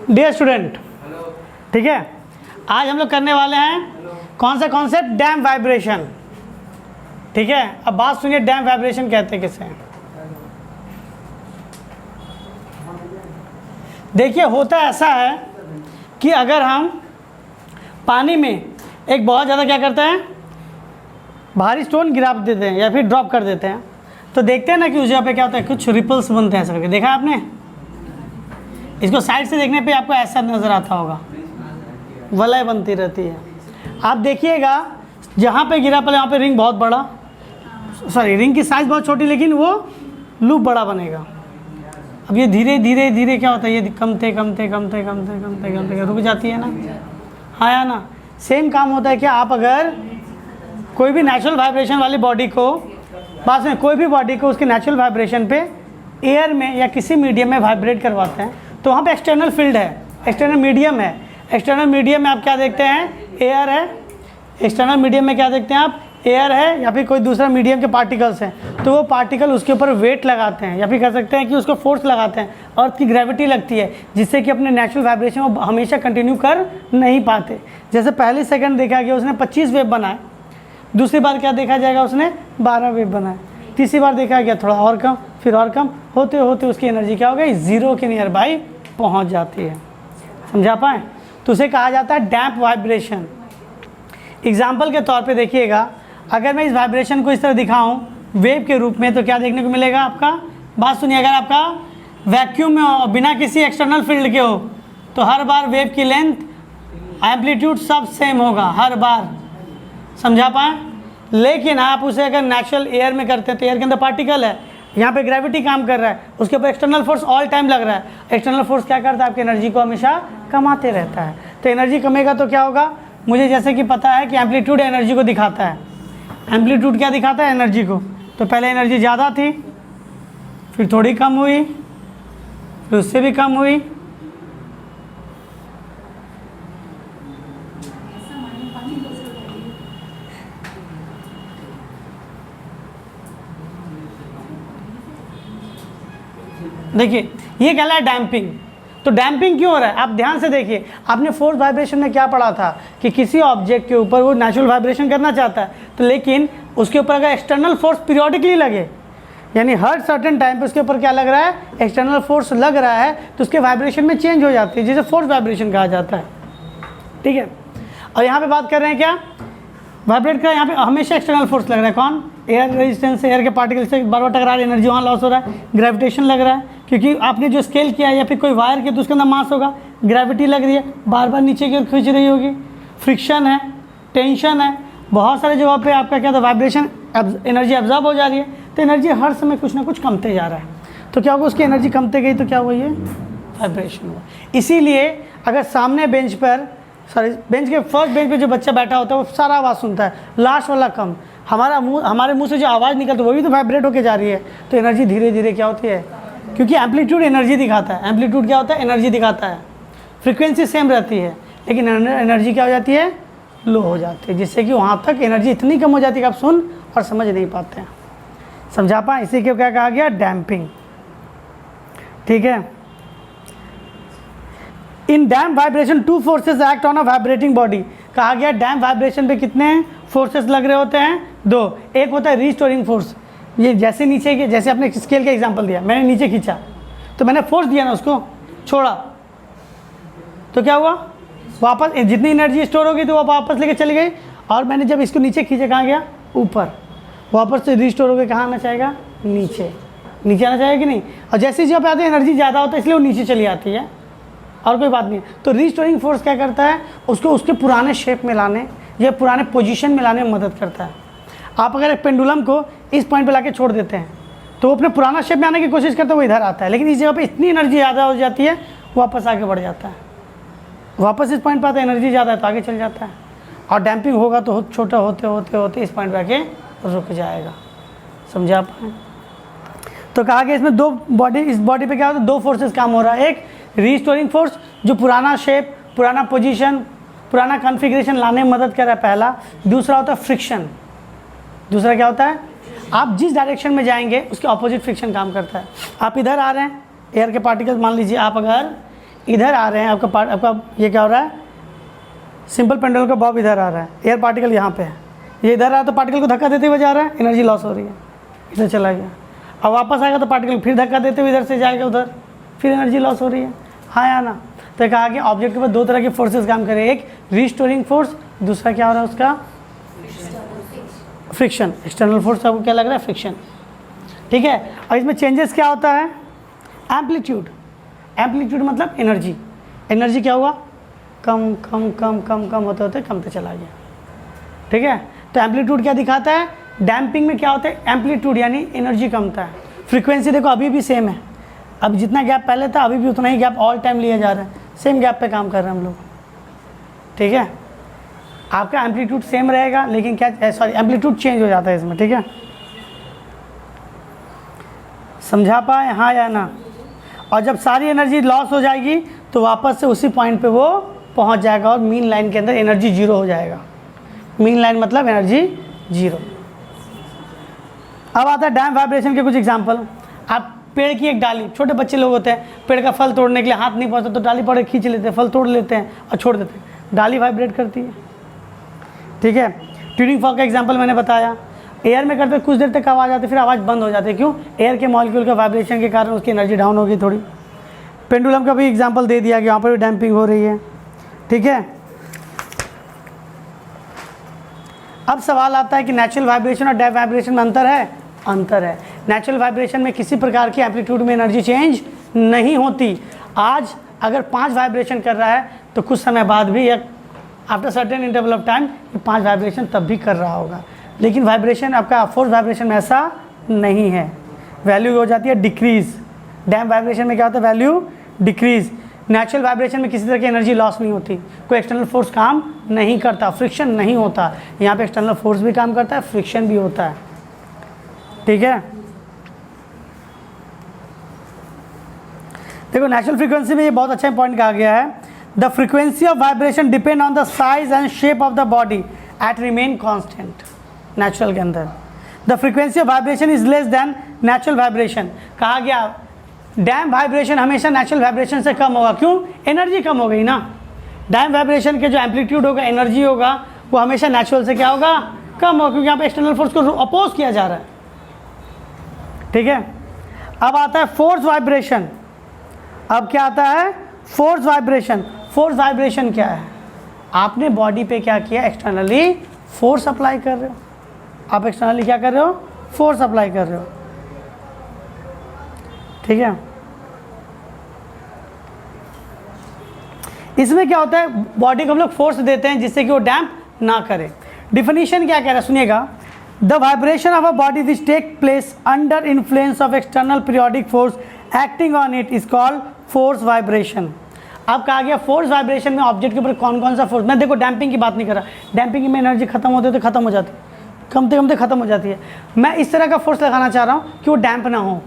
Dear student, ठीक है, आज हम लोग करने वाले हैं कौन सा कॉन्सेप्ट, डैम्प वाइब्रेशन। ठीक है, अब बात सुनिए, डैम्प वाइब्रेशन कहते हैं किसे। देखिए, होता ऐसा है कि अगर हम पानी में एक बहुत ज़्यादा क्या करते हैं, भारी स्टोन गिरा देते हैं या फिर ड्रॉप कर देते हैं, तो देखते हैं ना कि उस जगह पे क्या होता है, कुछ रिपल्स बनते हैं ऐसा करके। देखा आपने? इसको साइड से देखने पे आपको ऐसा नज़र आता होगा, वलय बनती रहती है। आप देखिएगा जहाँ पे गिरा, पहले वहाँ पे रिंग बहुत बड़ा, सॉरी रिंग की साइज़ बहुत छोटी, लेकिन वो लूप बड़ा बनेगा। अब ये धीरे धीरे धीरे क्या होता है, ये कमते कमते कमते कमते कमते कमते रुक जाती है ना। हाँ या ना? सेम काम होता है कि आप अगर कोई भी नेचुरल वाइब्रेशन वाली बॉडी को, पास में कोई भी बॉडी को उसके नेचुरल वाइब्रेशन पे एयर में या किसी मीडियम में वाइब्रेट करवाते हैं, तो वहाँ पे एक्सटर्नल फील्ड है, एक्सटर्नल मीडियम है। एक्सटर्नल मीडियम में आप क्या देखते हैं, एयर है। एक्सटर्नल मीडियम में क्या देखते हैं आप, एयर है या फिर कोई दूसरा मीडियम के पार्टिकल्स हैं। तो वो पार्टिकल उसके ऊपर वेट लगाते हैं या फिर कह सकते हैं कि उसको फोर्स लगाते हैं, अर्थ की ग्रेविटी लगती है, जिससे कि अपने नेचुरल वाइब्रेशन वो हमेशा कंटिन्यू कर नहीं पाते। जैसे पहली सेकंड देखा गया उसने 25 वेव बनाए, दूसरी बार क्या देखा जाएगा, उसने 12 वेव बनाए, तीसरी बार देखा गया थोड़ा और कम, फिर और कम, होते होते उसकी एनर्जी क्या हो गई, ज़ीरो के नियर बाई पहुँच जाती है। समझा पाएँ? तो उसे कहा जाता है डैम्प वाइब्रेशन। एग्जाम्पल के तौर पे देखिएगा, अगर मैं इस वाइब्रेशन को इस तरह दिखाऊं वेव के रूप में, तो क्या देखने को मिलेगा आपका, बात सुनिए, अगर आपका वैक्यूम में हो, बिना किसी एक्सटर्नल फील्ड के हो, तो हर बार वेव की लेंथ, एम्पलीट्यूड सब सेम होगा हर बार। समझा पाएँ? लेकिन आप उसे अगर नेचुरल एयर में करते हैं, तो एयर के अंदर पार्टिकल है, यहाँ पे ग्रेविटी काम कर रहा है, उसके ऊपर एक्सटर्नल फोर्स ऑल टाइम लग रहा है। एक्सटर्नल फोर्स क्या करता है, आपकी एनर्जी को हमेशा कमाते रहता है। तो एनर्जी कमेगा तो क्या होगा, मुझे जैसे कि पता है कि एम्पलीट्यूड एनर्जी को दिखाता है। एम्पलीट्यूड क्या दिखाता है, एनर्जी को। तो पहले एनर्जी ज़्यादा थी, फिर थोड़ी कम हुई, फिर उससे भी कम हुई, देखिए ये कहला है डैम्पिंग। तो डैम्पिंग क्यों हो रहा है, आप ध्यान से देखिए। आपने फोर्स वाइब्रेशन में क्या पढ़ा था कि किसी ऑब्जेक्ट के ऊपर वो नेचुरल वाइब्रेशन करना चाहता है, तो लेकिन उसके ऊपर अगर एक्सटर्नल फोर्स पीरियोडिकली लगे, यानी हर सर्टेन टाइम पे उसके ऊपर क्या लग रहा है, एक्सटर्नल फोर्स लग रहा है, तो उसके वाइब्रेशन में चेंज हो जाती है, जिसे फोर्स वाइब्रेशन कहा जाता है। ठीक है, और यहाँ पर बात कर रहे हैं क्या, वाइब्रेट का यहाँ पे हमेशा एक्सटर्नल फोर्स लग रहा है। कौन, एयर रेजिस्टेंस से, एयर के पार्टिकल से बार बार टकरा रहा है, एनर्जी वहाँ लॉस हो रहा है। ग्रेविटेशन लग रहा है, क्योंकि आपने जो स्केल किया है या फिर कोई वायर किया तो उसके अंदर मास होगा, ग्रेविटी लग रही है, बार बार नीचे की ओर खींच रही होगी। फ्रिक्शन है, टेंशन है, बहुत सारे जगह पे आपका क्या था, वाइब्रेशन, एनर्जी एब्जॉर्ब हो जा रही है। तो एनर्जी हर समय कुछ ना कुछ कमते जा रहा है। तो क्या होगा, उसकी एनर्जी कमते गई तो क्या हुआ, ये वाइब्रेशन हुआ। इसीलिए अगर सामने बेंच पर, सॉरी बेंच के फर्स्ट बेंच पे जो बच्चा बैठा होता है वो सारा आवाज़ सुनता है, लास्ट वाला कम, हमारे मुंह से जो आवाज़ निकलती है वो भी तो वाइब्रेट होके जा रही है। तो एनर्जी धीरे धीरे क्या होती है, क्योंकि एम्पलीट्यूड एनर्जी दिखाता है, एम्पलीट्यूड क्या होता है, एनर्जी दिखाता है। फ्रीक्वेंसी सेम रहती है, लेकिन एनर्जी क्या हो जाती है, लो हो जाती है, जिससे कि वहाँ तक एनर्जी इतनी कम हो जाती है कि आप सुन और समझ नहीं पाते हैं। समझा पाए? इसी को क्या कहा गया, डैम्पिंग। ठीक है, in damp vibration two forces act on a vibrating body. कहा गया डैम्प वाइब्रेशन पे कितने फोर्सेस लग रहे होते हैं, दो। एक होता है रीस्टोरिंग फोर्स, ये जैसे नीचे के, जैसे आपने स्केल का एग्जांपल दिया, मैंने नीचे खींचा तो मैंने फोर्स दिया ना, उसको छोड़ा तो क्या हुआ, वापस जितनी एनर्जी स्टोर होगी तो वो वापस लेके चली गई। और मैंने जब इसको नीचे खींचा, कहाँ गया, ऊपर, वापस से रीस्टोर होकर कहाँ आना चाहेगा, नीचे, नीचे आना चाहेगा कि नहीं। और जैसे जब आते एनर्जी ज़्यादा होता है इसलिए वो नीचे चली आती है, और कोई बात नहीं। तो रीस्टोरिंग फोर्स क्या करता है, उसको उसके पुराने शेप में लाने या पुराने पोजीशन में लाने में मदद करता है। आप अगर एक पेंडुलम को इस पॉइंट पे लाके छोड़ देते हैं तो वो अपने पुराना शेप में आने की कोशिश करता है, वो इधर आता है, लेकिन इस जगह पे इतनी एनर्जी ज़्यादा हो जाती है, वापस आगे बढ़ जाता है, वापस इस पॉइंट पर आता है, एनर्जी ज़्यादा है तो आगे चल जाता है। और डैम्पिंग होगा तो छोटा होते होते होते इस पॉइंट पर आके रुक जाएगा। समझा पाए? तो कहा कि इसमें दो बॉडी, इस बॉडी पे क्या होता है, दो फोर्सेस काम हो रहा है। एक रीस्टोरिंग फोर्स जो पुराना शेप, पुराना पोजीशन, पुराना कॉन्फ़िगरेशन लाने में मदद कर रहा है, पहला। दूसरा होता है फ्रिक्शन। दूसरा क्या होता है, आप जिस डायरेक्शन में जाएंगे उसके ऑपोजिट फ्रिक्शन काम करता है। आप इधर आ रहे हैं, एयर के पार्टिकल्स, मान लीजिए आप अगर इधर आ रहे हैं, आपका ये क्या हो रहा है, सिंपल पेंडुलम का बॉब इधर आ रहा है, एयर पार्टिकल यहाँ पे है, ये इधर आ रहा है तो पार्टिकल को धक्का देते हुए जा रहा है, एनर्जी लॉस हो रही है, इधर चला गया। अब वापस आएगा तो पार्टिकल फिर धक्का देते हुए इधर से जाएगा उधर, फिर एनर्जी लॉस हो रही है, हाँ या ना। तो कहा कि ऑब्जेक्ट के ऊपर दो तरह के फोर्सेस काम करें, एक रिस्टोरिंग फोर्स, दूसरा क्या हो रहा है उसका फ्रिक्शन। एक्सटर्नल फोर्स आपको क्या लग रहा है, फ्रिक्शन, ठीक है। और इसमें चेंजेस क्या होता है, एम्पलीट्यूड, एम्पलीट्यूड मतलब एनर्जी, एनर्जी क्या हुआ, कम कम कम कम कम होते होते कम पे चला गया, ठीक है। तो एम्पलीट्यूड क्या दिखाता है, डैम्पिंग में क्या होता है, एम्पलीट्यूड यानी एनर्जी कमता है। फ्रीक्वेंसी देखो अभी भी सेम है, अब जितना गैप पहले था अभी भी उतना ही गैप ऑल टाइम लिया जा रहा है, सेम गैप पे काम कर रहे हैं हम लोग, ठीक है। आपका एम्पलीट्यूड सेम रहेगा लेकिन क्या, सॉरी एम्पलीट्यूड चेंज हो जाता है इसमें, ठीक है। समझा पाए, हाँ या ना। और जब सारी एनर्जी लॉस हो जाएगी तो वापस से उसी पॉइंट पे वो पहुंच जाएगा और मीन लाइन के अंदर एनर्जी जीरो हो जाएगा। मीन लाइन मतलब एनर्जी जीरो। अब आता है डैम्प वाइब्रेशन के कुछ एग्जांपल। आप पेड़ की एक डाली, छोटे बच्चे लोग होते हैं, पेड़ का फल तोड़ने के लिए हाथ नहीं पहुंचता तो डाली पकड़ खींच लेते हैं, फल तोड़ लेते हैं और छोड़ देते हैं, डाली वाइब्रेट करती है, ठीक है। ट्यूनिंग फॉर्क का एग्जांपल मैंने बताया, एयर में करते कुछ देर तक आवाज़ आती है फिर आवाज़ बंद हो जाती है, क्यों, एयर के मॉलिक्यूल का वाइब्रेशन के कारण उसकी एनर्जी डाउन होगी थोड़ी। पेंडुलम का भी एग्जांपल दे दिया कि वहाँ पर भी डैम्पिंग हो रही है, ठीक है। अब सवाल आता है कि नेचुरल वाइब्रेशन और डैम्प वाइब्रेशन में अंतर है, अंतर है। नेचुरल वाइब्रेशन में किसी प्रकार की एम्पलीट्यूड में एनर्जी चेंज नहीं होती। आज अगर 5 वाइब्रेशन कर रहा है तो कुछ समय बाद भी या after certain interval of time 5 vibration तब भी कर रहा होगा, लेकिन वाइब्रेशन आपका फोर्थ वाइब्रेशन में ऐसा नहीं है, वैल्यू हो जाती है डिक्रीज। डैम्प वाइब्रेशन में क्या होता है, वैल्यू डिक्रीज। नेचुरल वाइब्रेशन में किसी तरह की एनर्जी लॉस नहीं होती, कोई एक्सटर्नल फोर्स काम नहीं करता, फ्रिक्शन नहीं होता। यहाँ पे एक्सटर्नल फोर्स भी काम करता है, फ्रिक्शन भी होता है, ठीक है। देखो नेचुरल फ्रीक्वेंसी में ये बहुत अच्छा पॉइंट कहा गया है, the frequency of vibration depend on the size and shape of the body at remain constant. Natural के अंदर the frequency of vibration is less than natural vibration. कहा गया डैम्प वाइब्रेशन हमेशा नेचुरल वाइब्रेशन से कम होगा, क्यों, एनर्जी कम हो गई ना। डैम्प वाइब्रेशन के जो एम्पलीट्यूड होगा, एनर्जी होगा, वो हमेशा नेचुरल से क्या होगा, कम होगा, क्योंकि यहाँ पे एक्सटर्नल फोर्स को अपोज किया जा रहा है, ठीक है। अब आता है फोर्स वाइब्रेशन। अब क्या आता है, फोर्स वाइब्रेशन। फोर्स वाइब्रेशन क्या है, आपने बॉडी पे क्या किया, एक्सटर्नली फोर्स अप्लाई कर रहे हो, आप एक्सटर्नली क्या कर रहे हो, फोर्स अप्लाई कर रहे हो, ठीक है। इसमें क्या होता है, बॉडी को हम लोग फोर्स देते हैं जिससे कि वो डैम्प ना करे। डिफिनीशन क्या कह रहा है सुनिएगा, the vibration of a body which take place under influence of external periodic force acting on it is called force vibration. अब कहा गया फोर्स वाइब्रेशन में ऑब्जेक्ट के ऊपर कौन कौन सा फोर्स, मैं देखो डैम्पिंग की बात नहीं कर रहा, डैम्पिंग में एनर्जी खत्म होती है तो खत्म हो जाती है, कमते कमते खत्म हो जाती है। मैं इस तरह का फोर्स लगाना चाह रहा हूँ कि वो डैम्प ना हो,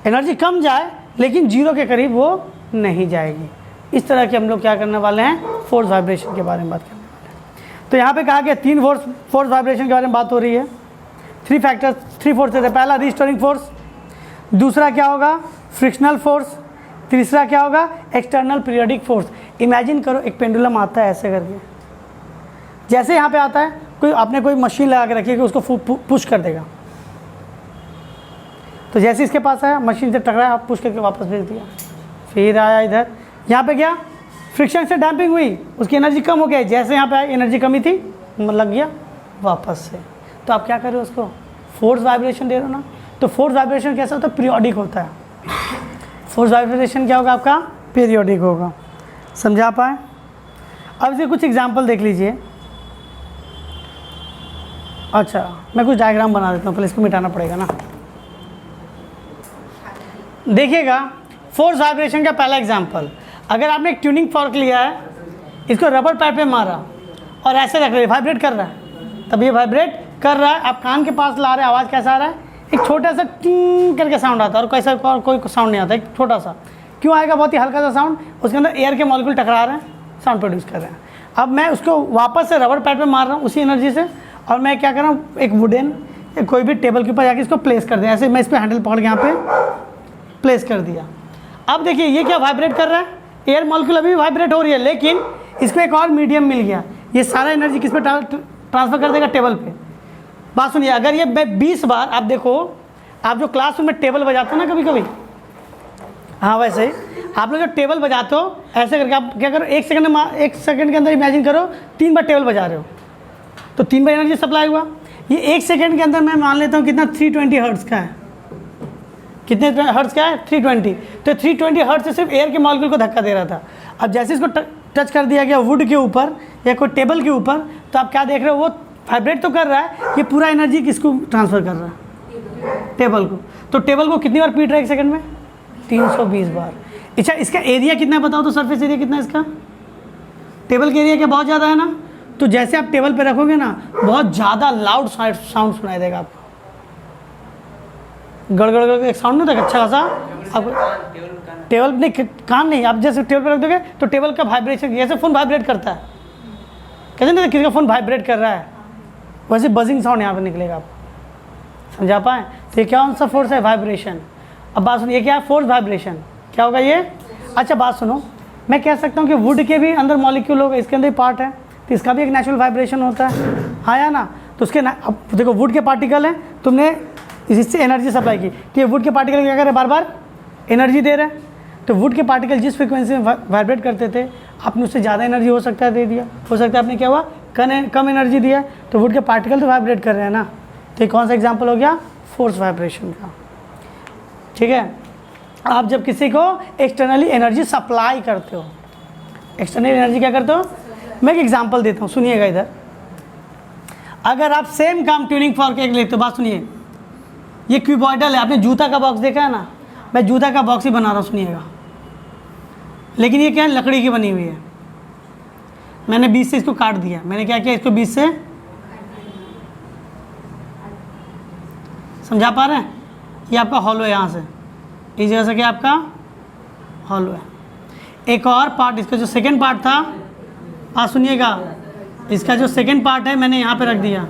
एनर्जी कम जाए लेकिन जीरो के करीब वो नहीं जाएगी। इस तरह के हम लोग क्या करने वाले हैं, फोर्स वाइब्रेशन के बारे में बात करने वाले हैं। तो यहाँ पे कहा गया 3 फोर्स वाइब्रेशन के बारे में बात हो रही है। 3 फोर्सेज है, पहला रिस्टोरिंग फोर्स, दूसरा क्या होगा, फ्रिक्शनल फोर्स, तीसरा क्या होगा, एक्सटर्नल पीरियोडिक फोर्स। इमेजिन करो एक पेंडुलम आता है ऐसे करके, जैसे यहाँ पे आता है कोई, आपने कोई मशीन लगा के रखी है कि उसको पुश कर देगा, तो जैसे इसके पास आया मशीन से टकराया, आप पुश करके वापस भेज दिया, फिर आया इधर, यहाँ पे गया, फ्रिक्शन से डैम्पिंग हुई, उसकी एनर्जी कम हो गई, जैसे यहाँ पे आई एनर्जी कमी थी, लग गया वापस से, तो आप क्या कर रहे हो, उसको फोर्स वाइब्रेशन दे रहे हो ना। तो फोर्स वाइब्रेशन कैसा होता है, पीरियोडिक होता है। फोर्स वाइब्रेशन क्या होगा आपका, पीरियोडिक होगा। समझा पाए। अब इसके कुछ एग्जांपल देख लीजिए। अच्छा मैं कुछ डायग्राम बना देता हूँ, पहले इसको मिटाना पड़ेगा ना। देखिएगा फोर्स वाइब्रेशन का पहला एग्जांपल, अगर आपने एक ट्यूनिंग फॉर्क लिया है, इसको रबर पैड पे मारा और ऐसे रख रहे, वाइब्रेट कर रहा है, तब ये वाइब्रेट कर रहा है, आप कान के पास ला रहे हैं, आवाज़ कैसा आ रहा है, एक छोटा सा टिंग करके साउंड आता है, और कैसा कोई साउंड नहीं आता, एक छोटा सा, क्यों आएगा, बहुत ही हल्का सा साउंड, उसके अंदर एयर के मॉलिक्यूल टकरा रहे हैं, साउंड प्रोड्यूस कर रहे हैं। अब मैं उसको वापस से रबर पैड पे मार रहा हूँ उसी एनर्जी से, और मैं क्या कर रहा हूँ, एक वुडन कोई भी टेबल के ऊपर जाके इसको प्लेस कर दिया, ऐसे मैं इस पर हैंडल पकड़ के यहाँ पे प्लेस कर दिया। अब देखिए ये क्या वाइब्रेट कर रहा है, एयर मॉलिक्यूल अभी भी वाइब्रेट हो रही है, लेकिन इसको एक और मीडियम मिल गया। ये सारा एनर्जी किस पे ट्रांसफर कर देगा, टेबल पे। बात सुनिए, अगर ये 20 बार, आप देखो आप जो क्लासरूम में टेबल बजाते हो ना कभी कभी, हाँ वैसे ही आप लोग जो टेबल बजाते हो ऐसे करके आप क्या करो, 1 सेकंड के अंदर इमेजिन करो 3 बार टेबल बजा रहे हो, तो 3 बार एनर्जी सप्लाई हुआ। ये 1 सेकंड के अंदर मैं मान लेता हूँ कितना, 320 हर्ट्ज़ का है। कितने हर्ट्ज़ का है, 320। तो 320 हर्ट्ज़ से सिर्फ एयर के मॉलिक्यूल को धक्का दे रहा था। अब जैसे इसको टच कर दिया गया वुड के ऊपर या कोई टेबल के ऊपर, तो आप क्या देख रहे हो, वो वाइब्रेट तो कर रहा है, ये पूरा एनर्जी किसको ट्रांसफ़र कर रहा है, टेबल को। तो टेबल को कितनी बार पीट रहा है 1 सेकंड में, 320 बार। अच्छा इसका एरिया कितना है बताओ तो, सरफेस एरिया कितना है इसका, टेबल का एरिया क्या बहुत ज़्यादा है ना, तो जैसे आप टेबल पे रखोगे ना बहुत ज़्यादा लाउड साउंड सुनाई देगा आपको, गड़गड़ गड़ एक साउंड नहीं था अच्छा खासा आपको, टेबल नहीं कान नहीं, आप जैसे टेबल पे रख दोगे तो टेबल का वाइब्रेशन, जैसे फ़ोन वाइब्रेट करता है, कहते ना किसी का फ़ोन वाइब्रेट कर रहा है, वैसे बजिंग साउंड यहाँ पे निकलेगा, आप समझा पाएँ। तो ये क्या कौन सा फोर्स है, वाइब्रेशन। अब बात सुनिए, क्या है फोर्स, वाइब्रेशन, क्या होगा ये। अच्छा बात सुनो, मैं कह सकता हूँ कि वुड के भी अंदर मॉलिक्यूल होगा, इसके अंदर ही पार्ट है, तो इसका भी एक नेचुरल वाइब्रेशन होता है, हाँ या ना। तो उसके अब देखो वुड के पार्टिकल हैं, तुमने इससे एनर्जी सप्लाई की, तो ये वुड के पार्टिकल क्या कर रहे हैं, बार बार एनर्जी दे रहे हैं। तो वुड के पार्टिकल जिस फ्रिक्वेंसी में वाइब्रेट करते थे, आपने उससे ज़्यादा एनर्जी हो सकता है दे दिया, हो सकता है आपने क्या हुआ, कम एनर्जी दिया, तो वुड के पार्टिकल तो वाइब्रेट कर रहे हैं ना। तो ये कौन सा एग्जाम्पल हो गया, फोर्स वाइब्रेशन का, ठीक है। आप जब किसी को एक्सटर्नली एनर्जी सप्लाई करते हो, एक्सटर्नल एनर्जी क्या करते हो, मैं एक एग्जांपल देता हूँ, सुनिएगा इधर। अगर आप सेम काम ट्यूनिंग फॉर्क एक लेते हो, बात सुनिए, ये क्यूबॉइडल है, आपने जूता का बॉक्स देखा है ना, मैं जूता का बॉक्स ही बना रहा हूँ, सुनिएगा। लेकिन ये क्या है, लकड़ी की बनी हुई है, मैंने बीच से इसको काट दिया, मैंने क्या किया, इसको बीच से, समझा पा रहे हैं, ये आपका हॉलो है, यहाँ से इस जगह से क्या आपका हॉलो है। एक और पार्ट, इसका जो सेकंड पार्ट था, बात सुनिएगा, इसका जो सेकंड पार्ट है मैंने यहाँ पे रख दिया,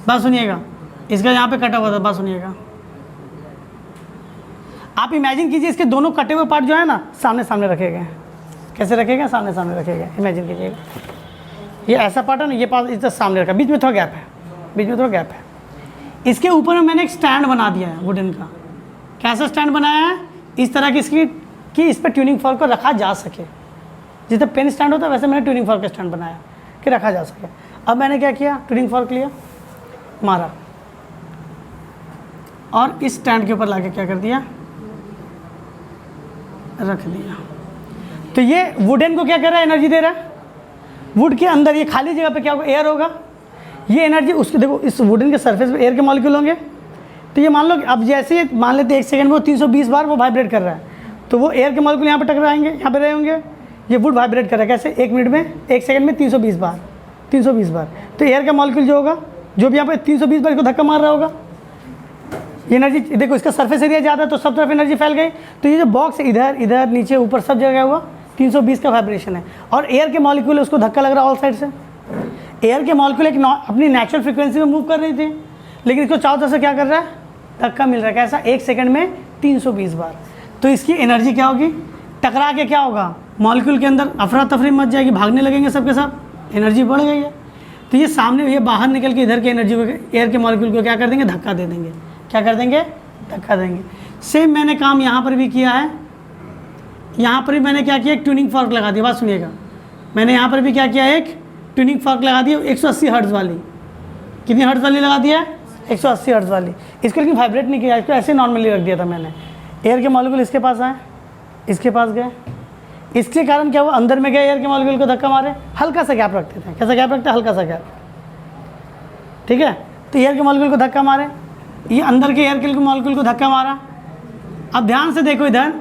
बात सुनिएगा, इसका यहाँ पे कटा हुआ था, बात सुनिएगा। आप इमेजिन कीजिए इसके दोनों कटे हुए पार्ट जो है ना सामने सामने रखे गए, कैसे रखे गए, सामने सामने रखे गए। इमेजिन कीजिएगा ये ऐसा पार्ट है ना, ये पार्ट इधर सामने रखा, बीच में थोड़ा गैप है, बीच में थोड़ा गैप है। इसके ऊपर में मैंने एक स्टैंड बना दिया है वुडन का। कैसा स्टैंड बनाया है, इस तरह की इसकी कि इस पर ट्यूनिंग फॉर्क को रखा जा सके, जितना पेन स्टैंड होता है वैसे मैंने ट्यूनिंग फॉर्क का स्टैंड बनाया कि रखा जा सके। अब मैंने क्या किया, ट्यूनिंग फॉर्क लिया, मारा, और इस स्टैंड के ऊपर लाके क्या कर दिया, रख दिया। तो ये वुडन को क्या कर रहा है, एनर्जी दे रहा है। वुड के अंदर ये खाली जगह पे क्या होगा, एयर होगा, ये एनर्जी उसके, देखो इस वुडन के सरफेस पे एयर के मॉलिक्यूल होंगे, तो ये मान लो अब जैसे मान लेते 1 सेकंड में वो 320 बार वो वाइब्रेट कर रहा है, तो वो एयर के मॉलिक्यूल यहाँ पे टकराएंगे, यहाँ पे रहे होंगे, ये वुड वाइब्रेट कर रहा है कैसे, 1 मिनट में, 1 सेकंड में 320 बार, 320 बार। तो एयर का मॉलिक्यूल जो होगा, जो भी यहाँ पे 320 बार इसको धक्का मार रहा होगा, ये एनर्जी, देखो इसका सरफेस एरिया ज़्यादा है तो सब तरफ एनर्जी फैल गई, तो ये जो बॉक्स इधर इधर नीचे ऊपर सब जगह हुआ 320 का वाइब्रेशन है। और एयर के मॉलिक्यूल उसको धक्का लग रहा है ऑल साइड से, एयर के मॉलिक्यूल एक अपनी नेचुरल फ्रीक्वेंसी में मूव कर रही थी, लेकिन इसको चारों तरफ से क्या कर रहा है, धक्का मिल रहा है, कैसा, 1 सेकंड में 320 बार। तो इसकी एनर्जी क्या होगी, टकरा के क्या होगा, मॉलिक्यूल के अंदर अफरा तफरी मच जाएगी, भागने लगेंगे सबके सब, एनर्जी बढ़ गई है। तो ये सामने, ये बाहर निकल के इधर के एनर्जी को, एयर के मॉलिक्यूल को क्या कर देंगे, धक्का दे देंगे, क्या कर देंगे, धक्का देंगे। सेम मैंने काम यहाँ पर भी किया है, यहाँ पर भी मैंने क्या किया, एक ट्यूनिंग फॉर्क लगा दिया, बात सुनिएगा, मैंने यहाँ पर भी क्या किया, एक ट्यूनिंग फॉर्क लगा दिया 180 हर्ट्ज़ वाली। कितनी हर्ट्ज़ वाली लगा दिया, 180 हर्ट्ज़ वाली। इसको लेकिन वाइब्रेट नहीं किया, इसको ऐसे नॉर्मली रख दिया था मैंने। एयर के मॉलिक्यूल इसके पास आए, इसके पास गए, इसके कारण क्या हुआ, अंदर में गए, एयर के मॉलिक्यूल को धक्का मारे, हल्का सा गैप रखते थे, कैसा गैप रखते हैं, हल्का सा गैप, ठीक है। तो एयर के मॉलिक्यूल को धक्का मारे, ये अंदर के एयर के मॉलिक्यूल को धक्का मारा। अब ध्यान से देखो इधर,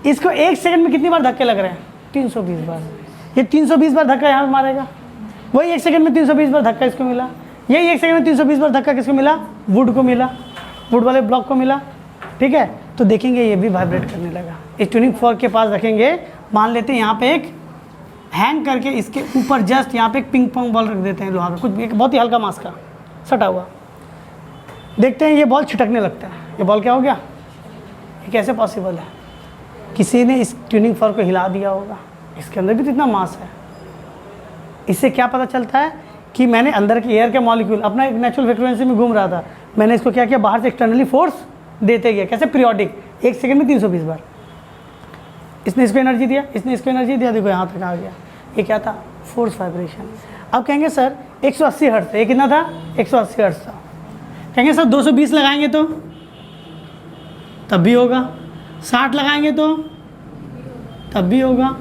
इसको 1 सेकंड में कितनी बार धक्के लग रहे हैं, 320 बार। ये 320 बार धक्का यहाँ मारेगा, वही 1 सेकंड में 320 बार धक्का इसको मिला, यही 1 सेकंड में 320 बार धक्का किसको मिला, वुड को मिला, वुड वाले ब्लॉक को मिला, ठीक है। तो देखेंगे ये भी वाइब्रेट करने लगा। इस ट्यूनिंग फॉर्क के पास रखेंगे, मान लेते हैं यहाँ पे एक हैंग करके, इसके ऊपर जस्ट यहाँ पे एक पिंग पोंग बॉल रख देते हैं लोहा का, कुछ भी, एक बहुत ही हल्का मास का सटा हुआ, देखते हैं ये बॉल छिटकने लगता है, ये बॉल क्या हो गया? ये कैसे पॉसिबल है? किसी ने इस ट्यूनिंग फॉर्क को हिला दिया होगा, इसके अंदर भी तो इतना मास है। इससे क्या पता चलता है कि मैंने अंदर के एयर के मॉलिक्यूल अपना एक नेचुरल फ्रीक्वेंसी में घूम रहा था, मैंने इसको क्या किया, बाहर से एक्सटर्नली फोर्स देते गया। कैसे? पीरियोडिक, 1 सेकंड में 320 बार। इसने इसको एनर्जी दिया, इसने इसको एनर्जी दिया, देखो यहाँ तक आ गया। ये क्या था? Force vibration. अब कहेंगे सर 180 हर्ट्ज, ये कितना था? 180 हर्ट्ज था। कहेंगे सर 220 लगाएंगे तो तब भी होगा, 60 लगाएंगे तो तब भी होगा,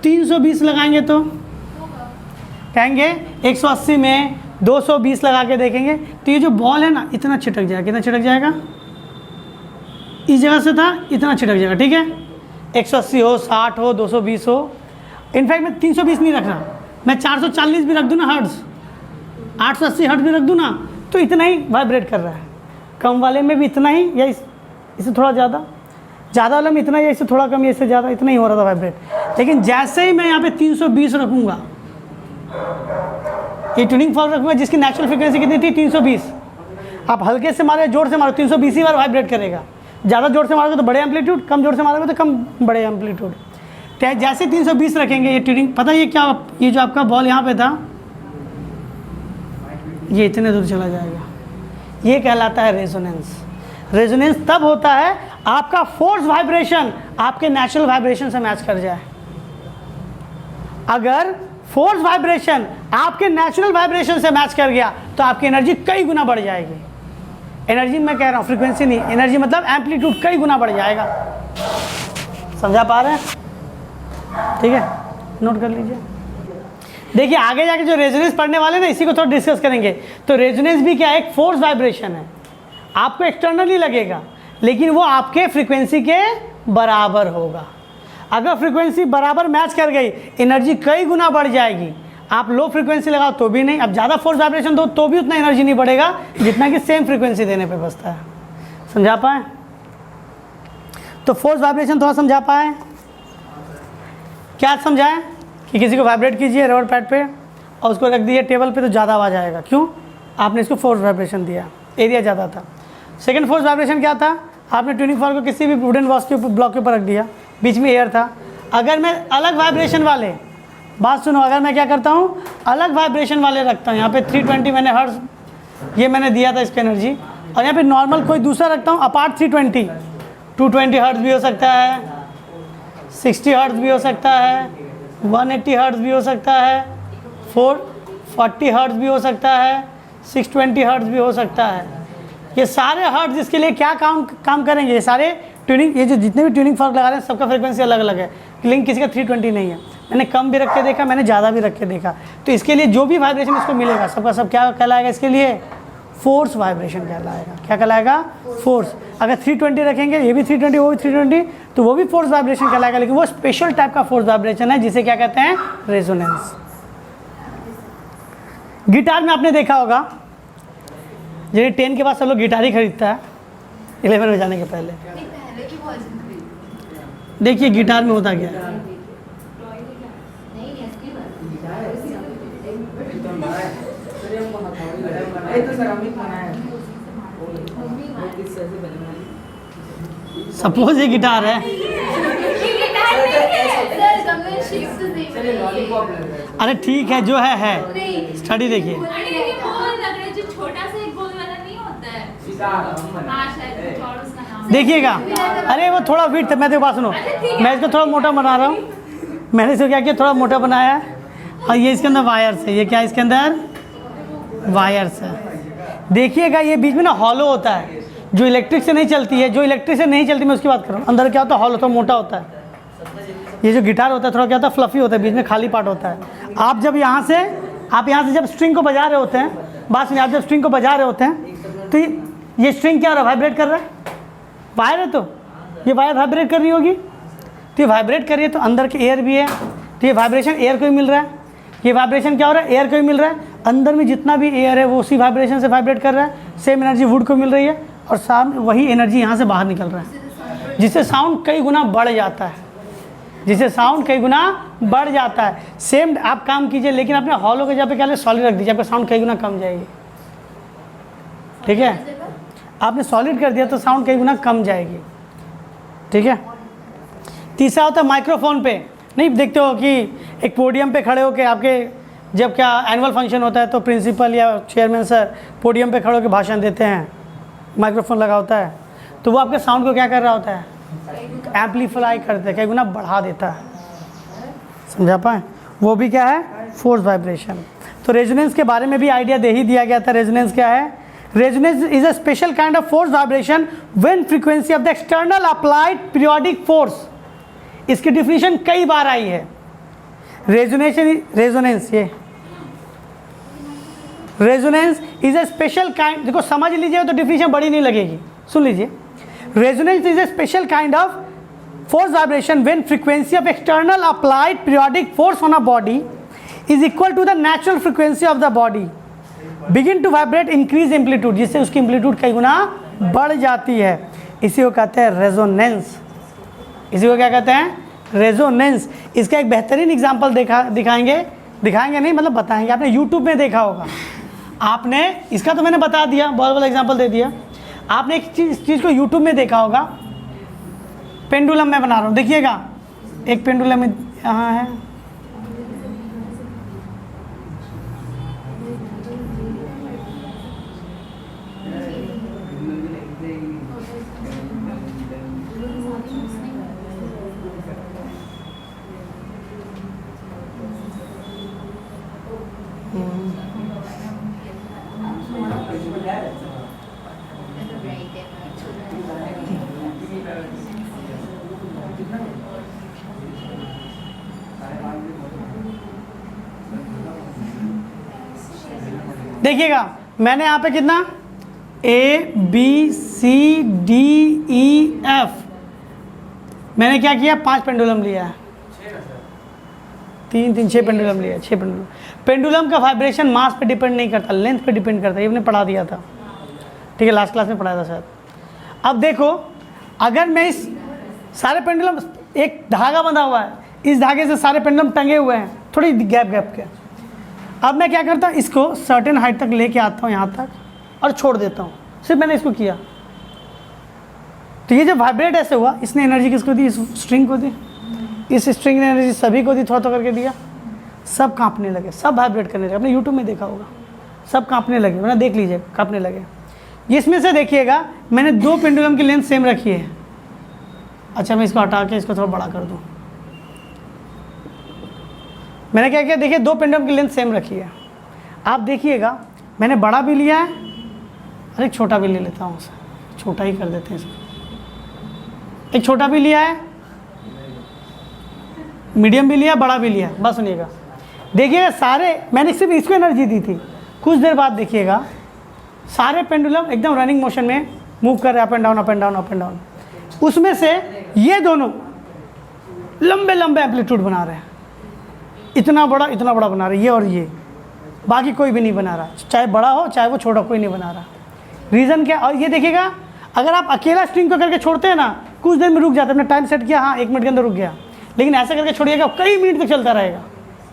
320 लगाएंगे तो कहेंगे 180 में 220 लगा के देखेंगे तो ये जो बॉल है ना इतना छिटक जाएगा। कितना छिटक जाएगा? इस जगह से था इतना छिटक जाएगा। ठीक है, 180 हो, 60 हो, 220 हो, इनफैक्ट मैं 320 नहीं रख रहा, मैं 440 भी रख दूँ ना हर्ट्ज, 880 हर्ट्ज भी रख दूँ ना, तो इतना ही वाइब्रेट कर रहा है। कम वाले में भी इतना ही, या इससे थोड़ा ज़्यादा, ज़्यादा वाले में इतना, या इससे थोड़ा कम, या इससे ज़्यादा, इतना ही हो रहा था वाइब्रेट। लेकिन जैसे ही मैं यहाँ पे 320 रखूँगा, ये ट्यूनिंग फॉर्क रखूँगा जिसकी नेचुरल फ्रिक्वेंसी कितनी थी? 320। आप हल्के से मारे, जोर से मारो, 320 ही बार वाइब्रेट करेगा। ज़्यादा जोर से मारोगे तो बड़े एम्पलीट्यूड, कम जोर से मारोगे तो कम बड़े एम्पलीट्यूड। जैसे 320 रखेंगे ये ट्यूनिंग, पता है ये क्या, ये जो आपका बॉल यहाँ पे था ये इतने दूर चला जाएगा। ये कहलाता है रेजोनेंस। रेजोनेंस तब होता है आपका फोर्स वाइब्रेशन आपके नेचुरल वाइब्रेशन से मैच कर जाए। अगर फोर्स वाइब्रेशन आपके नेचुरल वाइब्रेशन से मैच कर गया तो आपकी एनर्जी कई गुना बढ़ जाएगी। एनर्जी मैं कह रहा हूँ, फ्रीक्वेंसी नहीं, एनर्जी मतलब एम्पलीट्यूड कई गुना बढ़ जाएगा। समझा पा रहे हैं? ठीक है, नोट कर लीजिए। देखिए आगे जाके जो रेजोनेंस पढ़ने वाले ना इसी को थोड़ा डिस्कस करेंगे। तो रेजोनेंस भी क्या है? एक फोर्स वाइब्रेशन है। आपको एक्सटर्नली लगेगा लेकिन वो आपके फ्रीक्वेंसी के बराबर होगा। अगर फ्रीक्वेंसी बराबर मैच कर गई एनर्जी कई गुना बढ़ जाएगी। आप लो फ्रीक्वेंसी लगाओ तो भी नहीं, अब ज़्यादा फोर्स वाइब्रेशन दो तो भी उतना एनर्जी नहीं बढ़ेगा जितना कि सेम फ्रीक्वेंसी देने पे बचता है। समझा पाए? तो फोर्स वाइब्रेशन थोड़ा समझा पाए? क्या समझाएं कि किसी को वाइब्रेट कीजिए रबर पैड पे और उसको रख दिए टेबल पे तो ज़्यादा आवाज़ आएगा। क्यों? आपने इसको फोर्स वाइब्रेशन दिया, एरिया ज़्यादा था। सेकंड फोर्स वाइब्रेशन क्या था? आपने ट्यूनिंग फॉर्क को किसी भी वुडन बॉक्स के ऊपर, ब्लॉक के ऊपर रख दिया, बीच में एयर था। अगर मैं अलग वाइब्रेशन वाले, बात सुनो, अगर मैं क्या करता हूँ अलग वाइब्रेशन वाले रखता हूँ, यहाँ पे 320 मैंने हर्ट्ज ये मैंने दिया था इसको एनर्जी, और यहाँ पे नॉर्मल कोई दूसरा रखता हूँ अपार्ट 320, 220 हर्ट्ज भी हो सकता है, 60 हर्ट्ज भी हो सकता है, 180 हर्ट्ज भी हो सकता है, 440 हर्ट्ज भी हो सकता है, 620 हर्ट्ज भी हो सकता है। ये सारे हर्ट्ज इसके लिए क्या काम करेंगे? ये सारे ट्यूनिंग, ये जो जितने भी ट्यूनिंग फॉर्क लगा रहे हैं सबका फ्रीक्वेंसी अलग अलग है, लेकिन किसी का 320 नहीं है। मैंने कम भी रख के देखा, मैंने ज़्यादा भी रख के देखा। तो इसके लिए जो भी वाइब्रेशन इसको मिलेगा सबका सब क्या कहलाएगा? इसके लिए फोर्स वाइब्रेशन कहलाएगा। क्या कहलाएगा? फोर्स। अगर 320 रखेंगे, ये भी 320 वो भी 320, तो वो भी फोर्स वाइब्रेशन कहलाएगा, लेकिन वो स्पेशल टाइप का फोर्स वाइब्रेशन है जिसे क्या कहते हैं? रेजोनेंस। गिटार में आपने देखा होगा, जैसे 10 के बाद सब लोग गिटार ही खरीदता है 11 में जाने के पहले। देखिए गिटार में होता क्या है। सपोज ये गिटार है, अरे ठीक है जो है स्टडी देखिए। देखिएगा, अरे वो थोड़ा विड्थ, मैं देखो बात सुनो, मैं इसको थोड़ा मोटा बना रहा हूँ। मैंने इसको क्या किया, थोड़ा मोटा बनाया है, और ये इसके अंदर वायर्स है। ये क्या इसके अंदर? वायर्स है। देखिएगा ये बीच में ना हॉलो होता है, जो इलेक्ट्रिक से नहीं चलती है। जो इलेक्ट्रिक से नहीं चलती मैं उसकी बात कर रहा हूँ। अंदर क्या होता है? हॉलो, थोड़ा मोटा होता है। ये जो गिटार होता है थोड़ा क्या होता है? फ्लफी होता है, बीच में खाली पार्ट होता है। आप जब यहाँ से जब स्ट्रिंग को बजा रहे होते हैं, बात सुनिए, आप जब स्ट्रिंग को बजा रहे होते हैं तो ये स्ट्रिंग क्या हो रहा है? वाइब्रेट कर रहा है। वायर है तो ये वायर वाइब्रेट कर रही होगी, तो ये वाइब्रेट कर रही है, तो अंदर के एयर भी है, तो ये वाइब्रेशन एयर को ही मिल रहा है। ये वाइब्रेशन क्या हो रहा है? एयर को ही मिल रहा है। अंदर में जितना भी एयर है वो उसी वाइब्रेशन से वाइब्रेट कर रहा है। सेम एनर्जी वुड को मिल रही है और साम वही एनर्जी यहाँ से बाहर निकल रहा है, जिससे साउंड कई गुना बढ़ जाता है। सेम आप काम कीजिए, लेकिन अपने हॉलो के जगह पे क्या ले, सॉलिड रख दीजिए, आपका साउंड कई गुना कम जाएगी। ठीक है। आपने सॉलिड कर दिया तो साउंड कई गुना कम जाएगी, ठीक है। तीसरा होता है माइक्रोफोन पे। नहीं देखते हो कि एक पोडियम पे खड़े होकर आपके जब क्या एनुअल फंक्शन होता है तो प्रिंसिपल या चेयरमैन सर पोडियम पे खड़े होकर भाषण देते हैं, माइक्रोफोन लगा होता है, तो वो आपके साउंड को क्या कर रहा होता है, एम्पलीफाई करते हैं, कई गुना बढ़ा देता है। समझा पाए? वो भी क्या है, फोर्स वाइब्रेशन। तो रेजोनेंस के बारे में भी आइडिया दे ही दिया गया था। रेजोनेंस क्या है? Resonance is a special kind of force vibration when frequency of the external applied periodic force. इसकी डिफिनीशन कई बार आई है। Resonance is a special kind, देखो समझ लीजिए तो डिफिनीशन बड़ी नहीं लगेगी, सुन लीजिए। Resonance is a special kind of force vibration when frequency of external applied periodic force on a body is equal to the natural frequency of the body begin to vibrate increase amplitude, जिससे उसकी amplitude कई गुना बढ़ जाती है। इसी को कहते हैं रेजोनेंस। इसी को क्या कहते हैं? रेजोनेंस। इसका एक बेहतरीन एग्जांपल दिखाएंगे नहीं मतलब बताएंगे। आपने यूट्यूब में देखा होगा, आपने इसका तो मैंने बता दिया, बहुत बड़ा एग्जांपल दे दिया। आपने एक चीज़ को यूट्यूब में देखा होगा, पेंडुलम मैं बना रहा हूँ, देखिएगा एक पेंडुलम यहाँ है, देखिएगा मैंने यहाँ पे कितना A B C D E F, मैंने क्या किया, 5 पेंडुलम लिया है, 6 पेंडुलम लिया, 6 पेंडुलम। पेंडुलम का वाइब्रेशन मास पे डिपेंड नहीं करता, लेंथ पे डिपेंड करता है। ये मैंने पढ़ा दिया था, ठीक है, लास्ट क्लास में पढ़ाया था शायद। अब देखो, अगर मैं इस सारे पेंडुलम, एक धागा बंधा हुआ है, इस धागे से सारे पेंडुलम टंगे हुए हैं थोड़ी गैप के। अब मैं क्या करता हूँ, इसको सर्टेन हाइट तक लेके आता हूँ यहाँ तक और छोड़ देता हूँ, सिर्फ मैंने इसको किया। तो ये जब वाइब्रेट ऐसे हुआ, इसने एनर्जी किसको दी, इस स्ट्रिंग को दी, इस स्ट्रिंग ने एनर्जी सभी को दी, थोड़ा करके दिया, सब कांपने लगे, सब वाइब्रेट करने लगे। आपने यूट्यूब में देखा होगा, सब कांपने लगे, वरना देख लीजिए कांपने लगे। इसमें से देखिएगा मैंने 2 पेंडुलम की लेंथ सेम रखी है। अच्छा मैं इसको हटा के इसको थोड़ा बड़ा कर दूँ। मैंने क्या किया, देखिए 2 पेंडुलम की लेंथ सेम रखी है। आप देखिएगा मैंने बड़ा भी लिया है और एक छोटा भी ले लेता हूँ, उसे छोटा ही कर देते हैं इसको। एक छोटा भी लिया है, मीडियम भी लिया, बड़ा भी लिया। बस सुनिएगा, देखिएगा सारे, मैंने सिर्फ इसको एनर्जी दी थी। कुछ देर बाद देखिएगा सारे पेंडुलम एकदम रनिंग मोशन में मूव कर रहे हैं, up and down up and down up and down. उसमें से ये दोनों लंबे लंबे एम्पलीट्यूड बना रहे हैं, इतना बड़ा बना रहे, ये और ये, बाकी कोई भी नहीं बना रहा, चाहे बड़ा हो चाहे वो छोटा, कोई नहीं बना रहा। रीज़न क्या? और ये देखिएगा, अगर आप अकेला स्ट्रिंग को करके छोड़ते हैं ना, कुछ देर में रुक जाता है। अपने टाइम सेट किया, हाँ 1 मिनट के अंदर रुक गया, लेकिन ऐसा करके छोड़िएगा कई मिनट तक चलता रहेगा,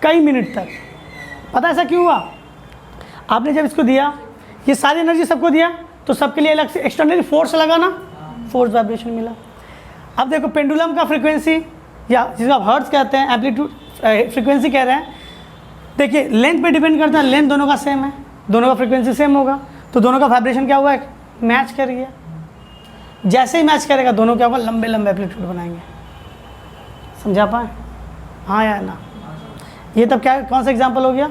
कई मिनट तक। पता ऐसा क्यों हुआ? आपने जब इसको दिया, ये सारी एनर्जी सबको दिया, तो सबके लिए अलग से एक्सटर्नली फोर्स लगा ना, फोर्स वाइब्रेशन मिला। अब देखो पेंडुलम का फ्रीक्वेंसी, या जिसको आप हर्ट्ज कहते हैं, एम्पलीट्यूड फ्रीक्वेंसी कह रहे हैं, देखिए लेंथ पे डिपेंड करता है, लेंथ दोनों का सेम है, दोनों का फ्रीक्वेंसी सेम होगा, तो दोनों का वाइब्रेशन क्या हुआ है, मैच कर गया। जैसे ही मैच करेगा दोनों क्या होगा, लंबे लंबे एम्पलीट्यूड बनाएंगे। समझा पाए? हाँ या ना? ये तब क्या, कौन सा एग्जांपल हो गया,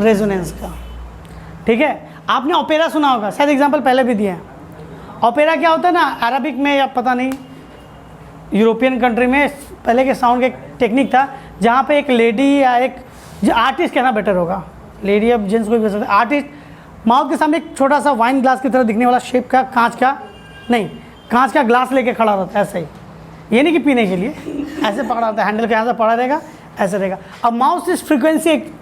रेजोनेंस का, ठीक है। आपने ओपेरा सुना होगा, शायद एग्जांपल पहले भी दिए हैं। ओपेरा क्या होता है ना, अरबिक में या पता नहीं यूरोपियन कंट्री में पहले के साउंड का एक टेक्निक था, जहाँ पे एक लेडी या एक आर्टिस्ट कहना बेटर होगा, लेडी अब जेंट्स कोई भी सकते, आर्टिस्ट माउथ के सामने एक छोटा सा वाइन ग्लास की तरह दिखने वाला शेप का कांच का ग्लास लेके खड़ा रहता है, ऐसे ही, ये नहीं कि पीने के लिए, ऐसे पकड़ा रहता है, हैंडल के यहाँ से पड़ा रहेगा, ऐसे रहेगा। अब माउथ से फ्रीक्वेंसी एक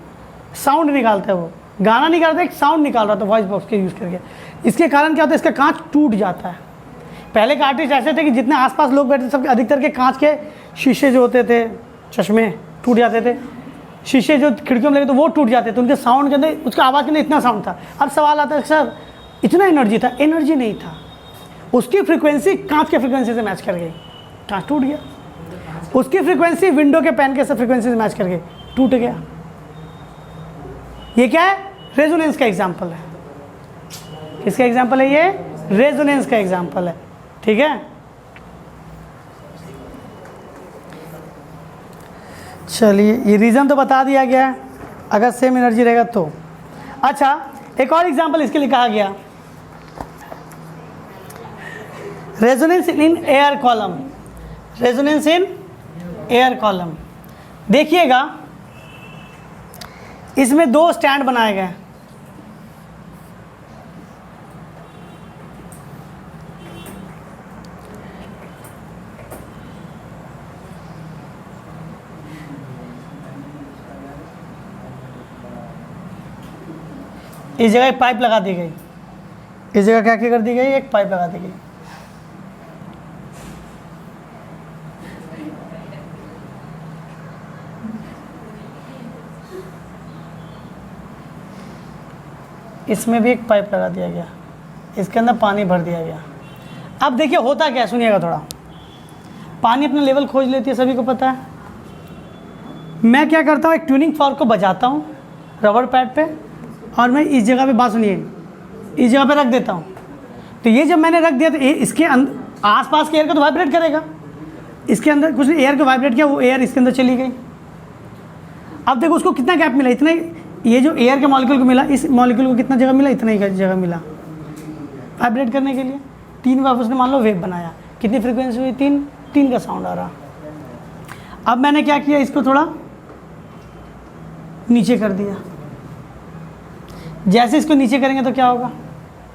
साउंड निकालता है, वो गाना नहीं करता, एक साउंड निकाल रहा था वॉइस बॉक्स के यूज़ करके। इसके कारण क्या होता है, इसका कांच टूट जाता है। पहले के आर्टिस्ट ऐसे थे कि जितने आसपास लोग बैठे सब अधिकतर के कांच के शीशे जो होते थे, चश्मे टूट जाते थे, शीशे जो खिड़कियों में लगे तो वो टूट जाते थे, उनके साउंड के अंदर, उसका आवाज़ के अंदर इतना साउंड था। अब सवाल आता है सर इतना एनर्जी था, एनर्जी नहीं था, उसकी फ्रीक्वेंसी कांच के फ्रीक्वेंसी से मैच कर गई, कांच टूट गया। उसकी फ्रीक्वेंसी विंडो के पैन के फ्रीक्वेंसी से मैच कर गई, टूट गया। ये क्या है? रेजोनेंस का एग्जाम्पल है। किसका एग्जाम्पल है ये? रेजोनेंस का एग्जाम्पल है। ठीक है, चलिए ये रीज़न तो बता दिया गया है, अगर सेम एनर्जी रहेगा तो। अच्छा, एक और एग्जाम्पल इसके लिए कहा गया, resonance in air column. Resonance in air column, देखिएगा इसमें 2 स्टैंड बनाए गए। इस जगह एक पाइप लगा दी गई, इस जगह क्या क्या कर दी गई? एक पाइप लगा दी गई। इसमें भी एक पाइप लगा दिया गया, इसके अंदर पानी भर दिया गया। अब देखिए होता क्या है, सुनिएगा थोड़ा। पानी अपना लेवल खोज लेती है, सभी को पता है। मैं क्या करता हूँ, एक ट्यूनिंग फॉर्क को बजाता हूँ रबर पैड पे, और मैं इस जगह पे, बात सुनिए, इस जगह पे रख देता हूँ। तो ये जब मैंने रख दिया तो इसके अंदर आसपास के एयर को तो वाइब्रेट करेगा, इसके अंदर कुछ एयर को वाइब्रेट किया, वो एयर इसके अंदर चली गई। अब देखो उसको कितना गैप मिला, इतना ही। ये जो एयर के मॉलिक्यूल को मिला, इस मॉलिक्यूल को कितना जगह मिला? इतना ही जगह मिला वाइब्रेट करने के लिए। 3 बार उसने मान लो वेव बनाया, कितनी फ्रीक्वेंसी हुई? 3 का साउंड आ रहा। अब मैंने क्या किया, इसको थोड़ा नीचे कर दिया। जैसे इसको नीचे करेंगे तो क्या होगा?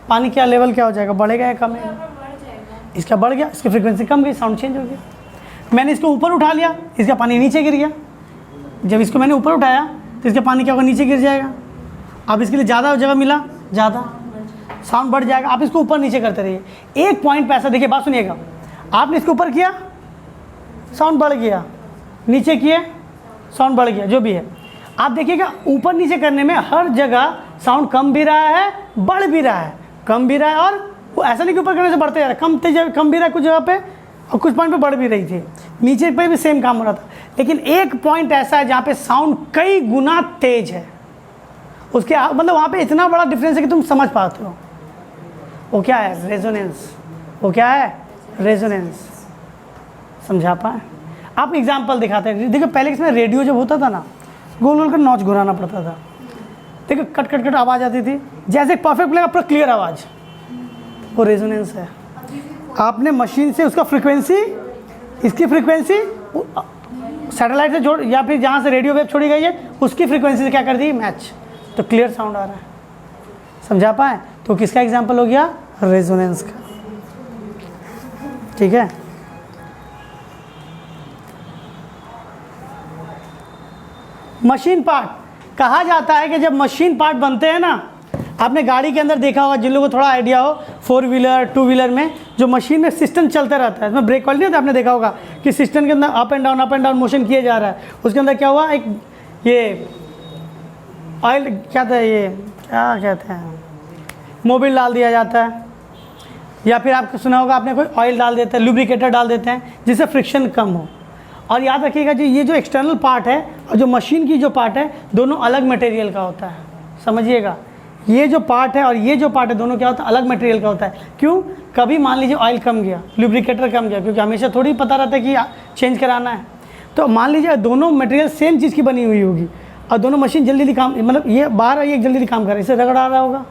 पानी क्या लेवल क्या हो जाएगा? बढ़ेगा या कमेगा? इसका बढ़ गया, इसकी फ्रीक्वेंसी कम गई, साउंड चेंज हो गया। मैंने इसको ऊपर उठा लिया, इसका पानी नीचे गिर गया। जब इसको मैंने ऊपर उठाया तो इसका पानी क्या होगा? नीचे गिर जाएगा। अब इसके लिए ज़्यादा जगह मिला, ज़्यादा साउंड बढ़ जाएगा। आप इसको ऊपर नीचे करते रहिए। एक पॉइंट पे ऐसा, देखिए बात सुनिएगा, आपने इसको ऊपर किया, साउंड बढ़ गया, नीचे किए, साउंड बढ़ गया, जो भी है। आप देखिएगा ऊपर नीचे करने में हर जगह साउंड कम भी रहा है, बढ़ भी रहा है, कम भी रहा है, और वो ऐसा नहीं कि ऊपर करने से बढ़ते जा रहा है, कम भी रहा है कुछ जगह पे, और कुछ पॉइंट पे बढ़ भी रही थी। नीचे पे भी सेम काम हो रहा था। लेकिन एक पॉइंट ऐसा है जहाँ पे साउंड कई गुना तेज है, उसके मतलब वहाँ पे इतना बड़ा डिफरेंस है कि तुम समझ पाते हो। वो क्या है? रेजोनेंस। वो क्या है? रेजोनेंस। समझा पाए? आप एग्जाम्पल दिखाते हैं। देखो पहले इसमें रेडियो जब होता था ना, गोल गोल कर नॉच घुराना पड़ता था। देखो कट कट कट आवाज़ आती थी, जैसे परफेक्ट लगेगा, पूरा क्लियर आवाज़, वो रेजोनेंस है। आपने मशीन से उसका फ्रीक्वेंसी, इसकी फ्रीक्वेंसी सैटेलाइट से जोड़, या फिर जहाँ से रेडियो वेव छोड़ी गई है उसकी फ्रीक्वेंसी से क्या कर दी? मैच, तो क्लियर साउंड आ रहा है। समझा पाए? तो किसका एग्जाम्पल हो गया? रेजोनेंस का। ठीक है, मशीन पार्ट कहा जाता है कि जब मशीन पार्ट बनते हैं ना, आपने गाड़ी के अंदर देखा होगा, जिन लोगों को थोड़ा आइडिया हो, 4 व्हीलर 2 व्हीलर में जो मशीन में सिस्टम चलता रहता है, इसमें ब्रेक वाली नहीं होता, आपने देखा होगा कि सिस्टम के अंदर अप एंड डाउन मोशन किया जा रहा है। उसके अंदर क्या हुआ, एक ये ऑयल क्या था, ये क्या कहते हैं, मोबिल डाल दिया जाता है, या फिर आपको सुना होगा आपने, कोई ऑयल डाल देता है, लुब्रिकेटर डाल देते हैं, जिससे फ्रिक्शन कम हो। और याद रखिएगा जो ये जो एक्सटर्नल पार्ट है और जो मशीन की जो पार्ट है, दोनों अलग मटेरियल का होता है। समझिएगा, ये जो पार्ट है और ये जो पार्ट है, दोनों क्या होता है? अलग मटेरियल का होता है। क्यों? कभी मान लीजिए ऑयल कम गया, लुब्रिकेटर कम गया, क्योंकि हमेशा थोड़ी पता रहता है कि चेंज कराना है। तो मान लीजिए दोनों मटेरियल सेम चीज़ की बनी हुई होगी, और दोनों मशीन जल्दी जल्दी काम, मतलब ये बाहर आई, एक जल्दी काम कर रहा है, इसे रगड़ा रहा होगा,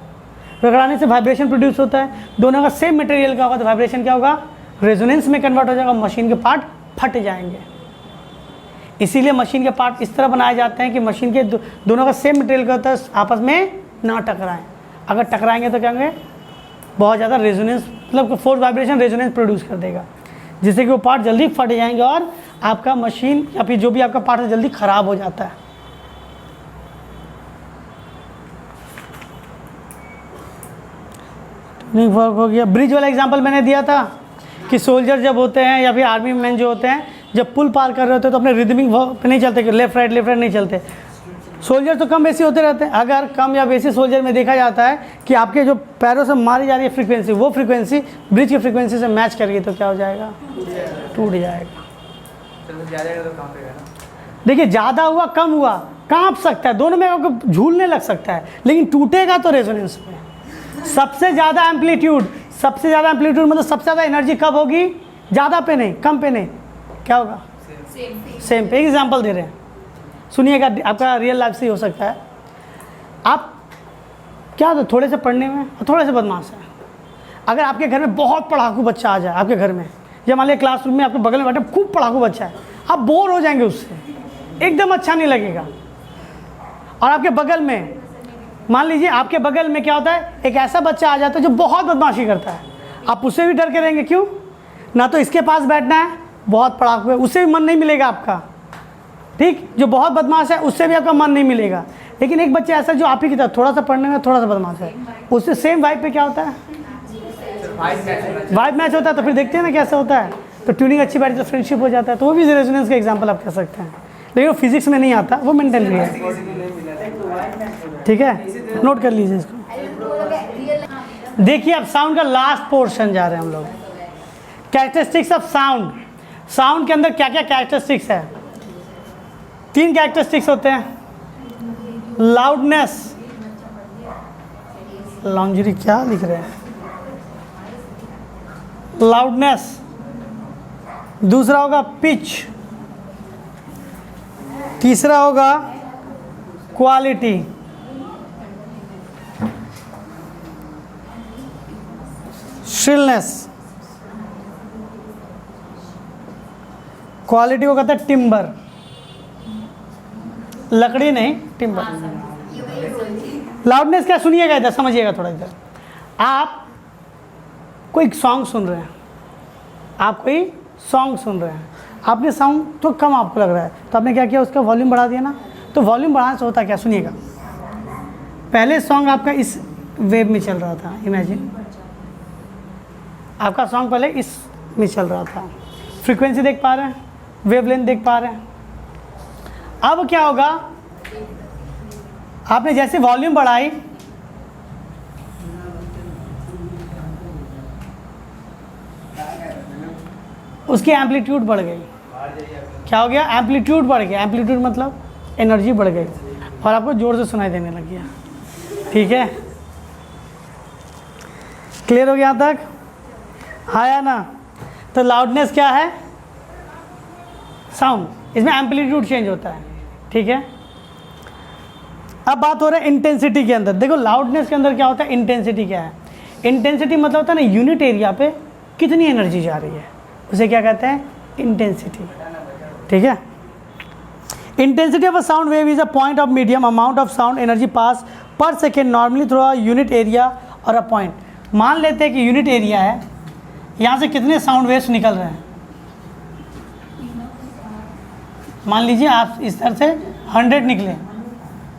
रगड़ाने से वाइब्रेशन प्रोड्यूस होता है। दोनों का सेम मटेरियल का होगा तो वाइब्रेशन क्या होगा? रेजोनेंस में कन्वर्ट हो जाएगा, मशीन के पार्ट फट जाएंगे। इसीलिए मशीन के पार्ट इस तरह बनाए जाते हैं कि मशीन के दोनों का सेम मटेरियल का होता है, आपस में ना टकराएं। अगर टकराएंगे तो क्या होंगे? बहुत ज़्यादा रेजोनेंस, मतलब फोर्स वाइब्रेशन रेजोनेंस प्रोड्यूस कर देगा, जिससे कि वो पार्ट जल्दी फट जाएंगे और आपका मशीन या फिर जो भी आपका पार्ट है जल्दी ख़राब हो जाता है। ट्यूनिंग फॉर्क हो गया। ब्रिज वाला एग्जांपल मैंने दिया था कि सोल्जर जब होते हैं या फिर आर्मी मैन जो होते हैं, जब पुल पार कर रहे होते हैं तो अपने रिदमिंग पे नहीं चलते, कि लेफ्ट राइट नहीं चलते, सोल्जर तो कम बेसी होते रहते हैं। अगर कम या बेसी सोल्जर में देखा जाता है कि आपके जो पैरों से मारी जा रही है फ्रीक्वेंसी, वो फ्रीक्वेंसी ब्रिज की फ्रीक्वेंसी से मैच कर गई तो क्या हो जाएगा? टूट जाएगा। देखिए ज़्यादा हुआ कम हुआ कांप सकता है, दोनों में आपको झूलने लग सकता है, लेकिन टूटेगा तो रेजोनेंस में। सबसे ज़्यादा एम्पलीट्यूड मतलब सबसे ज़्यादा एनर्जी कब होगी? ज़्यादा पे नहीं, कम पे नहीं, क्या होगा? सेम पे। एग्जाम्पल दे रहे हैं, सुनिएगा, आपका रियल लाइफ से ही हो सकता है। आप क्या तो थोड़े से पढ़ने में और थोड़े से बदमाश है। अगर आपके घर में बहुत पढ़ाकू बच्चा आ जाए आपके घर में, या मान लिया क्लासरूम में आपके बगल में बैठे खूब पढ़ाकू बच्चा है, आप बोर हो जाएंगे उससे, एकदम अच्छा नहीं लगेगा। और आपके बगल में, मान लीजिए आपके बगल में क्या होता है, एक ऐसा बच्चा आ जाता है जो बहुत बदमाशी करता है, आप उससे भी डर के रहेंगे। क्यों? ना तो इसके पास बैठना है, बहुत पढ़ाकू है, उससे भी मन नहीं मिलेगा आपका, ठीक। जो बहुत बदमाश है उससे भी आपका मन नहीं मिलेगा। लेकिन एक बच्चा ऐसा जो आप ही की तरह थोड़ा सा पढ़ने में थोड़ा सा बदमाश है, उससे सेम वाइब पे क्या होता है? वाइब मैच होता है। तो फिर देखते हैं ना कैसा होता है, तो ट्यूनिंग अच्छी बैठती है तो फ्रेंडशिप हो जाता है। तो वो भी रेजोनेंस का एग्जांपल आप कह सकते हैं, लेकिन वो फिजिक्स में नहीं आता, वो मेंटली है। ठीक है, नोट कर लीजिए इसको। देखिए अब साउंड का लास्ट पोर्शन जा रहे हैं हम लोग, कैरेक्टरिस्टिक्स ऑफ साउंड। साउंड के अंदर क्या क्या कैरेक्टरिस्टिक्स है? 3 कैरेक्टरिस्टिक्स होते हैं। लाउडनेस, लॉन्जरी क्या लिख रहे हैं? लाउडनेस। दूसरा होगा पिच, तीसरा होगा क्वालिटी, श्रिलनेस। क्वालिटी को कहते हैं टिम्बर, लकड़ी नहीं, टिम्बर। लाउडनेस क्या? सुनिएगा इधर, समझिएगा थोड़ा इधर। आप कोई सॉन्ग सुन रहे हैं, आपने साउंड तो कम आपको लग रहा है, तो आपने क्या किया, उसका वॉल्यूम बढ़ा दिया ना। तो वॉल्यूम बढ़ाने से होता क्या? सुनिएगा, पहले सॉन्ग आपका इस वेव में चल रहा था, इमेजिन आपका सॉन्ग पहले इस में चल रहा था, फ्रीक्वेंसी देख पा रहे हैं, वेवलेंथ देख पा रहे हैं। अब क्या होगा, आपने जैसे वॉल्यूम बढ़ाई, उसकी एम्पलीट्यूड बढ़ गई। क्या हो गया? एम्पलीट्यूड बढ़ गया। एम्पलीट्यूड मतलब एनर्जी बढ़ गई और आपको जोर से सुनाई देने लग गया। ठीक है, क्लियर हो गया यहाँ तक? हाँ या ना? तो लाउडनेस क्या है? साउंड, इसमें एम्पलीट्यूड चेंज होता है। ठीक है, अब बात हो रहा है इंटेंसिटी के अंदर। देखो लाउडनेस के अंदर क्या होता है, इंटेंसिटी क्या है? इंटेंसिटी मतलब होता है ना, यूनिट एरिया पे कितनी एनर्जी जा रही है, उसे क्या कहते हैं? इंटेंसिटी। ठीक है, intensity of a sound wave is a point of medium amount of sound energy pass per second normally through a unit area और अ पॉइंट। मान लेते हैं कि यूनिट एरिया है, यहाँ से कितने साउंड वेव्स निकल रहे हैं? मान लीजिए आप इस तरह से 100 निकले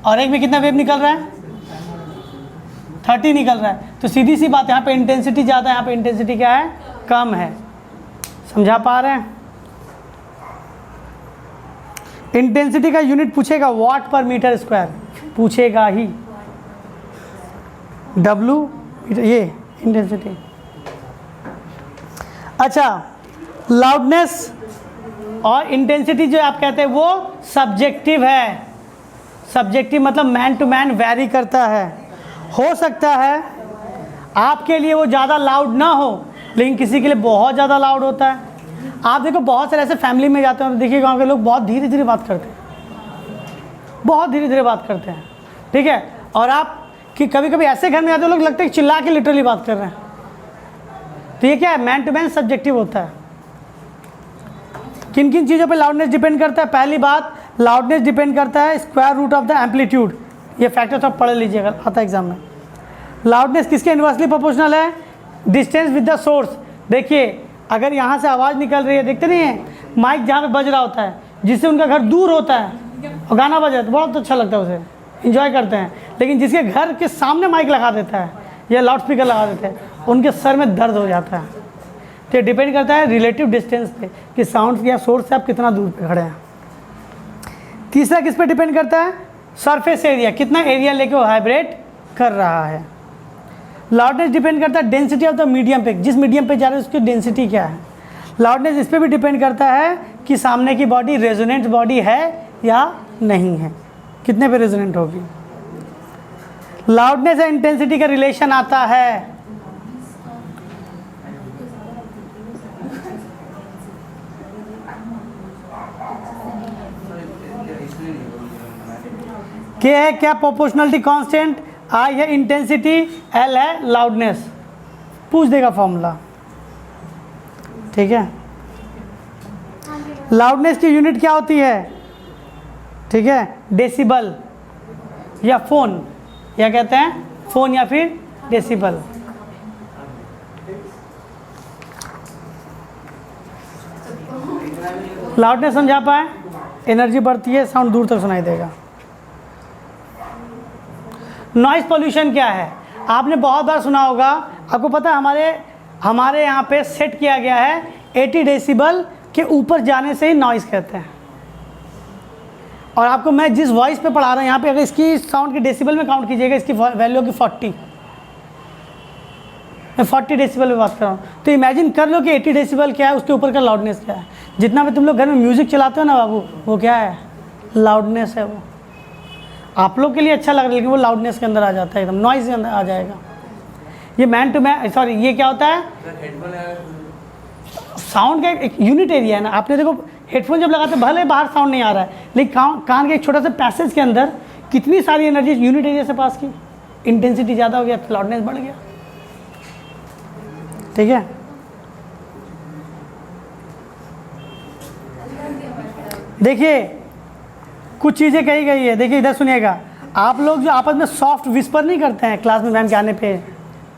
और एक में कितना वेव निकल रहा है? 30 निकल रहा है। तो सीधी सी बात, यहाँ पे इंटेंसिटी ज़्यादा है, यहाँ पे इंटेंसिटी क्या है? कम है। समझा पा रहे हैं? इंटेंसिटी का यूनिट पूछेगा वाट पर मीटर स्क्वायर, पूछेगा ही। W ये इंटेंसिटी। अच्छा, लाउडनेस और इंटेंसिटी जो आप कहते हैं वो सब्जेक्टिव है। सब्जेक्टिव मतलब मैन टू मैन वैरी करता है। हो सकता है आपके लिए वो ज़्यादा लाउड ना हो, लेकिन किसी के लिए बहुत ज़्यादा लाउड होता है। आप देखो बहुत सारे ऐसे फैमिली में जाते हैं, तो देखिए गाँव के लोग बहुत धीरे धीरे बात करते हैं, बहुत धीरे धीरे बात करते हैं। ठीक है, और आप कि कभी कभी ऐसे घर में जाते हैं लोग लगता है कि चिल्ला के लिटरली बात कर रहे हैं। तो ये क्या है? मैन टू मैन सब्जेक्टिव होता है। किन किन चीज़ों पे लाउडनेस डिपेंड करता है? पहली बात, लाउडनेस डिपेंड करता है square root of the amplitude. ये फैक्टर सब पढ़ लीजिए अगर आता है एग्जाम में। लाउडनेस किसके इन्वर्सली प्रोपोर्शनल है? Distance with the source. देखिए अगर यहाँ से आवाज़ निकल रही है, देखते नहीं है माइक जहाँ पे बज रहा होता है, जिससे उनका घर दूर होता है और गाना बज रहा है तो बहुत अच्छा लगता है, उसे इंजॉय करते हैं। लेकिन जिसके घर के सामने माइक लगा देता है या लाउड स्पीकर लगा देते हैं, उनके सर में दर्द हो जाता है। तो ये डिपेंड करता है रिलेटिव डिस्टेंस पे कि साउंड या सोर्स से आप कितना दूर पे खड़े हैं। तीसरा किस पे डिपेंड करता है? सरफेस एरिया, कितना एरिया लेके वो वाइब्रेट कर रहा है। लाउडनेस डिपेंड करता है डेंसिटी ऑफ द मीडियम पे, जिस मीडियम पे जा रहे हैं उसकी डेंसिटी क्या है। लाउडनेस इस पे भी डिपेंड करता है कि सामने की बॉडी रेजोनेंट बॉडी है या नहीं है, कितने पे रेजोनेंट होगी। लाउडनेस और इंटेंसिटी का रिलेशन आता है। K है क्या प्रोपोर्शनलिटी कांस्टेंट, I है इंटेंसिटी, L है लाउडनेस। पूछ देगा फॉर्मूला, ठीक है। लाउडनेस की यूनिट क्या होती है, ठीक है, डेसिबल या फोन, या कहते हैं फोन या फिर डेसिबल। लाउडनेस समझा पाए, एनर्जी बढ़ती है, साउंड दूर तक सुनाई देगा। नॉइज़ पोल्यूशन क्या है, आपने बहुत बार सुना होगा, आपको पता है हमारे यहाँ पे सेट किया गया है 80 डेसिबल के ऊपर जाने से ही नॉइज़ कहते हैं। और आपको मैं जिस वॉइस पे पढ़ा रहा हूँ यहाँ पे, अगर इसकी साउंड के डेसिबल में काउंट कीजिएगा, इसकी वैल्यू होगी 40, मैं 40 डेसिबल में बात कर रहा हूँ। तो इमेजिन कर लो कि 80 डेसिबल क्या है, उसके ऊपर का लाउडनेस क्या है। जितना भी तुम लोग घर में म्यूज़िक चलाते हो ना बाबू, वो क्या है, लाउडनेस है। वो आप लोग के लिए अच्छा लग रहा है, लेकिन वो लाउडनेस के अंदर आ जाता है, एकदम नॉइज़ के अंदर आ जाएगा। ये मैन टू मैन, सॉरी, ये क्या होता है, साउंड का एक यूनिट एरिया है ना। आपने देखो हेडफोन जब लगाते भले बाहर साउंड नहीं आ रहा है, लेकिन कान के एक छोटा सा पैसेज के अंदर कितनी सारी एनर्जी यूनिट एरिया से पास की, इंटेंसिटी ज़्यादा हो गया, लाउडनेस बढ़ गया, ठीक है। देखिए कुछ चीज़ें कही गई है, देखिए इधर सुनिएगा। आप लोग जो आपस में सॉफ्ट विस्पर नहीं करते हैं क्लास में मैम के आने पे,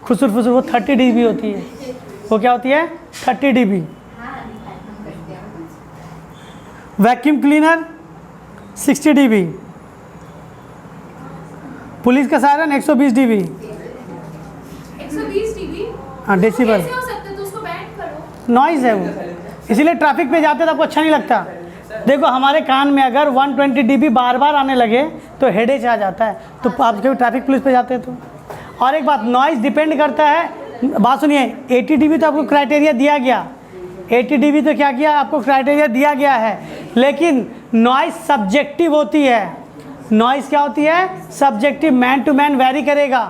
खुसुर फुसुर, वो 30 dB होती है। वो क्या होती है, 30 dB। Vacuum cleaner 60 dB। Police का सायरन 120 dB। 120 dB? हाँ डेसिबल, कैसे हो सकता है, तो उसको बैंड करो। नॉइज़ है वो, इसीलिए ट्रैफिक पे जाते तो आपको अच्छा नहीं लगता। देखो हमारे कान में अगर 120 dB बार बार आने लगे तो हेडेक आ जाता है, तो आप कभी ट्रैफिक पुलिस पे जाते हैं तो। और एक बात, नॉइज़ डिपेंड करता है, बात सुनिए, 80 dB तो आपको क्राइटेरिया दिया गया, 80 dB तो क्या किया, आपको क्राइटेरिया दिया गया है, लेकिन नॉइज़ सब्जेक्टिव होती है। नॉइज़ क्या होती है, subjective, man to man vary करेगा।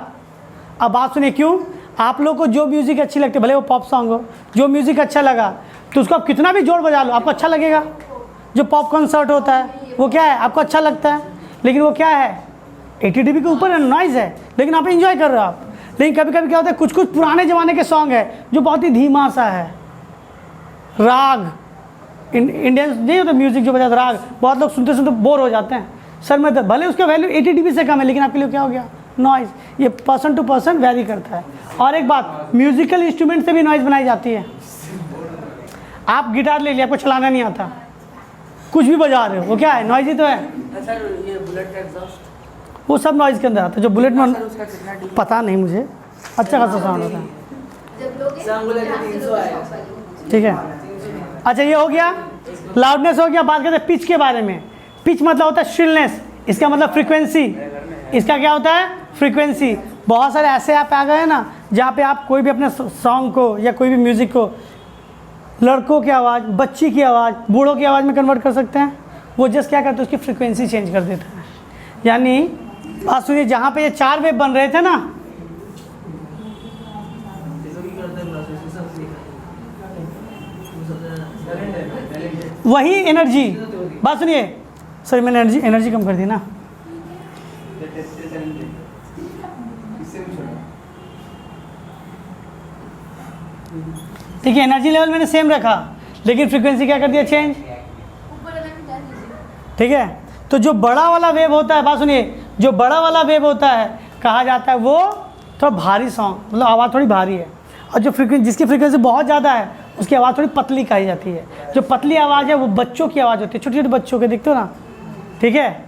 अब बात सुनिए क्यों, आप लोग को जो म्यूज़िक अच्छी लगती है, भले वो पॉप सॉन्ग हो, जो म्यूज़िक अच्छा लगा तो उसको आप कितना भी जोर बजा लो आपको अच्छा लगेगा। जो पॉप कॉन्सर्ट होता है वो क्या है, आपको अच्छा लगता है, लेकिन वो क्या है, 80 dB के ऊपर नॉइज़ है, लेकिन आप इंजॉय कर रहे हो आप। लेकिन कभी कभी क्या होता है, कुछ कुछ पुराने ज़माने के सॉन्ग है जो बहुत ही धीमा सा है, राग, इंडियन नहीं होता म्यूज़िक जो बजाता राग, बहुत लोग सुनते सुनते बोर हो जाते हैं, सर में दर्द, भले उसका वैल्यू 80 dB से कम है, लेकिन आपके लिए क्या हो गया, नॉइज़। ये पर्सन टू पर्सन वेरी करता है। और एक बात, म्यूजिकल इंस्ट्रूमेंट से भी नॉइज़ बनाई जाती है। आप गिटार ले लिया, आपको चलाना नहीं आता, कुछ भी बजा रहे हो, वो क्या है, नॉइज़ ही तो है। सर ये बुलेट का एग्जॉस्ट, वो सब नॉइज़ के अंदर आता है। जो बुलेट में पता नहीं मुझे, अच्छा खासा साउंड होता है, ठीक है। अच्छा ये हो गया, लाउडनेस हो गया। बात करते हैं पिच के बारे में। पिच मतलब होता है श्रिलनेस, इसका मतलब फ्रीक्वेंसी। इसका क्या होता है, फ्रीक्वेंसी। बहुत सारे ऐसे ऐप आ गए हैं ना, जहाँ पे आप कोई भी अपने सॉन्ग को या कोई भी म्यूज़िक को लड़कों की आवाज़, बच्ची की आवाज़, बूढ़ों की आवाज़ में कन्वर्ट कर सकते हैं। वो जस्ट क्या करते हैं, उसकी फ्रीक्वेंसी चेंज कर देता है। यानी बात सुनिए, जहाँ पे ये 4 वेव बन रहे थे ना, वही एनर्जी, बात सुनिए, सर मैंने एनर्जी कम कर दी ना, देखिए एनर्जी लेवल मैंने सेम रखा, लेकिन फ्रीक्वेंसी क्या कर दिया, चेंज, ठीक है। तो जो बड़ा वाला वेव होता है, बात सुनिए, जो बड़ा वाला वेव होता है कहा जाता है वो थोड़ा भारी सॉन्ग, मतलब आवाज़ थोड़ी भारी है। और जो फ्रीक्वेंसी, जिसकी फ्रीक्वेंसी बहुत ज़्यादा है, उसकी आवाज़ थोड़ी पतली कही जाती है। जो पतली आवाज़ है वो बच्चों की आवाज़ होती है, छोटे छोटे बच्चों के, दिखते हो ना, ठीक है।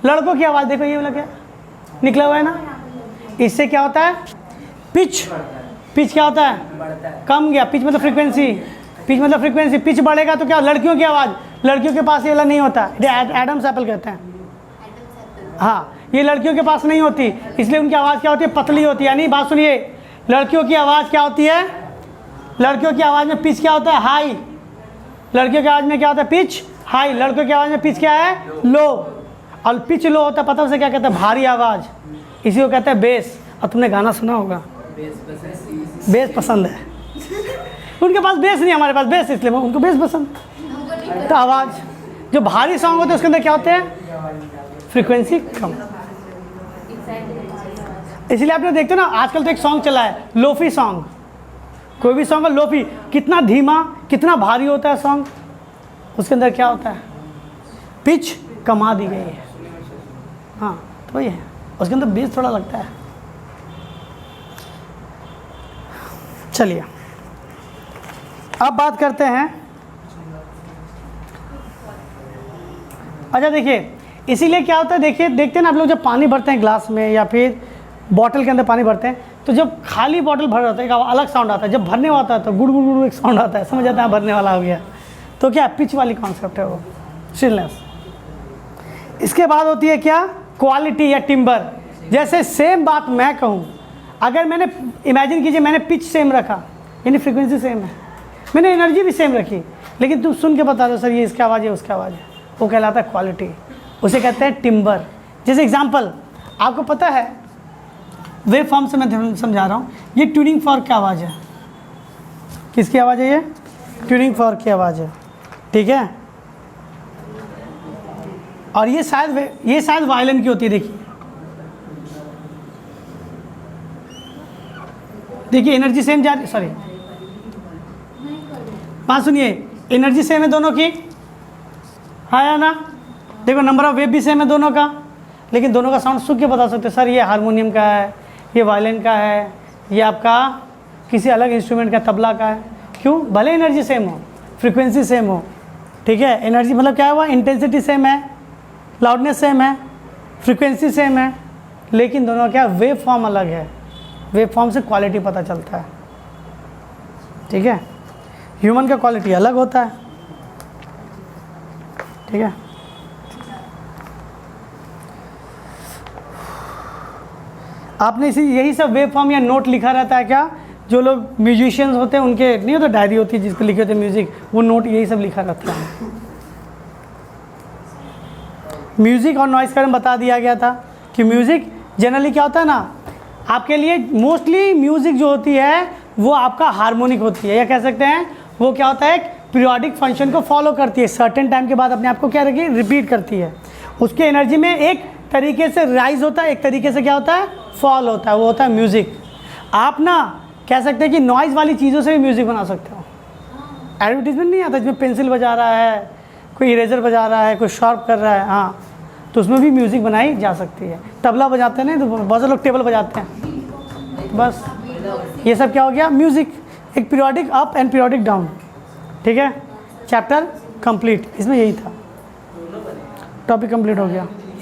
लड़कों की आवाज़ देखो, ये वाला क्या निकला हुआ है ना, इससे क्या होता है, पिच। पिच क्या होता है, कम गया, पिच मतलब फ्रीक्वेंसी, पिच मतलब फ्रीक्वेंसी। पिच बढ़ेगा तो क्या, लड़कियों की आवाज़, लड़कियों के पास ये वाला नहीं होता, एडम्स एप्पल कहते हैं, हाँ, ये लड़कियों के पास नहीं होती, इसलिए उनकी आवाज़ क्या होती है, पतली होती है। यानी बात सुनिए, लड़कियों की आवाज़ क्या होती है, लड़कियों की आवाज़ में पिच क्या होता है, हाई। लड़कियों की आवाज़ में क्या होता है, पिच हाई। लड़कियों की आवाज़ में पिच क्या है, लो। और पिच लो होता है, पता उसे क्या कहते हैं, भारी आवाज़, इसी को कहते हैं बेस। और तुमने गाना सुना होगा, बेस पसंद है। उनके पास बेस नहीं, हमारे पास बेस, इसलिए उनको बेस पसंद। तो आवाज़ जो भारी सॉन्ग होते हैं उसके अंदर क्या होते हैं, फ्रीक्वेंसी कम। इसलिए आपने देखते हो ना, आजकल तो एक सॉन्ग चला है लोफी सॉन्ग। कोई भी सॉन्ग है लोफी, कितना धीमा कितना भारी होता है सॉन्ग, उसके अंदर क्या होता है, पिच कमा दी गई है। हाँ, तो ये है, उसके अंदर बेस थोड़ा लगता है। चलिए अब बात करते हैं। अच्छा देखिए, इसीलिए क्या होता है, देखिए देखते हैं ना आप लोग, जब पानी भरते हैं ग्लास में या फिर बॉटल के अंदर पानी भरते हैं, तो जब खाली बॉटल भर रहा होता है एक अलग साउंड आता है, जब भरने वाला आता है तो गुड़ गुड़ गुड़ एक साउंड आता है, समझ आता है भरने वाला हो गया। तो क्या पिच वाली कॉन्सेप्ट है वो, स्टिलनेस। इसके बाद होती है क्या, क्वालिटी या टिम्बर। जैसे सेम बात मैं कहूँ, अगर मैंने, इमेजिन कीजिए मैंने पिच सेम रखा, यानी फ्रीक्वेंसी सेम है, मैंने एनर्जी भी सेम रखी, लेकिन तुम सुन के बता दो सर ये इसकी आवाज़ है उसकी आवाज़ है, वो कहलाता है क्वालिटी, उसे कहते हैं टिम्बर। जैसे एग्जांपल आपको पता है, वेव फॉर्म से मैं समझा रहा हूँ, ये ट्यूनिंग फॉर्क की आवाज़ है। किसकी आवाज़ है ये, ट्यूनिंग फॉर्क की आवाज़ है, ठीक है। और ये शायद वायलिन की होती है। देखिए एनर्जी सेम जा रही, सॉरी बात सुनिए, एनर्जी सेम है दोनों की, हाँ या ना। देखो नंबर ऑफ वेव भी सेम है दोनों का, लेकिन दोनों का साउंड सुन के बता सकते सर ये हारमोनियम का है, ये वायलिन का है, ये आपका किसी अलग इंस्ट्रूमेंट का, तबला का है। क्यों, भले एनर्जी सेम हो, फ्रीक्वेंसी सेम हो, ठीक है। एनर्जी मतलब क्या हुआ, इंटेंसिटी सेम है, लाउडनेस सेम है, फ्रीक्वेंसी सेम है, लेकिन दोनों क्या, वेव फॉर्म अलग है। वेव फॉर्म से क्वालिटी पता चलता है, ठीक है। ह्यूमन का क्वालिटी अलग होता है, ठीक है। आपने यही सब वेव फॉर्म या नोट लिखा रहता है क्या, जो लोग म्यूजिशियंस होते हैं उनके नहीं होता, डायरी होती है जिसको लिखे होते हैं म्यूज़िक, वो नोट यही सब लिखा रहता है। म्यूज़िक और नॉइज़ का बता दिया गया था कि म्यूज़िक जनरली क्या होता है ना, आपके लिए मोस्टली म्यूज़िक जो होती है वो आपका हार्मोनिक होती है, या कह सकते हैं वो क्या होता है, एक पीरियोडिक फंक्शन को फॉलो करती है, सर्टेन टाइम के बाद अपने आप को क्या रखी, रिपीट करती है। उसके एनर्जी में एक तरीके से राइज होता है, एक तरीके से क्या होता है, फॉल होता है, वो होता है म्यूज़िक। आप ना कह सकते हैं कि नॉइज़ वाली चीज़ों से भी म्यूज़िक बना सकते हो। एडवर्टीजमेंट नहीं आता जिसमें पेंसिल बजा रहा है, कोई इरेजर बजा रहा है, कोई शार्प कर रहा है, हाँ, तो उसमें भी म्यूज़िक बनाई जा सकती है। तबला बजाते हैं नहीं तो बहुत से लोग टेबल बजाते हैं, बस ये सब क्या हो गया, म्यूज़िक। एक periodic up and periodic down, ठीक है। चैप्टर कंप्लीट, इसमें यही था, टॉपिक कंप्लीट हो गया।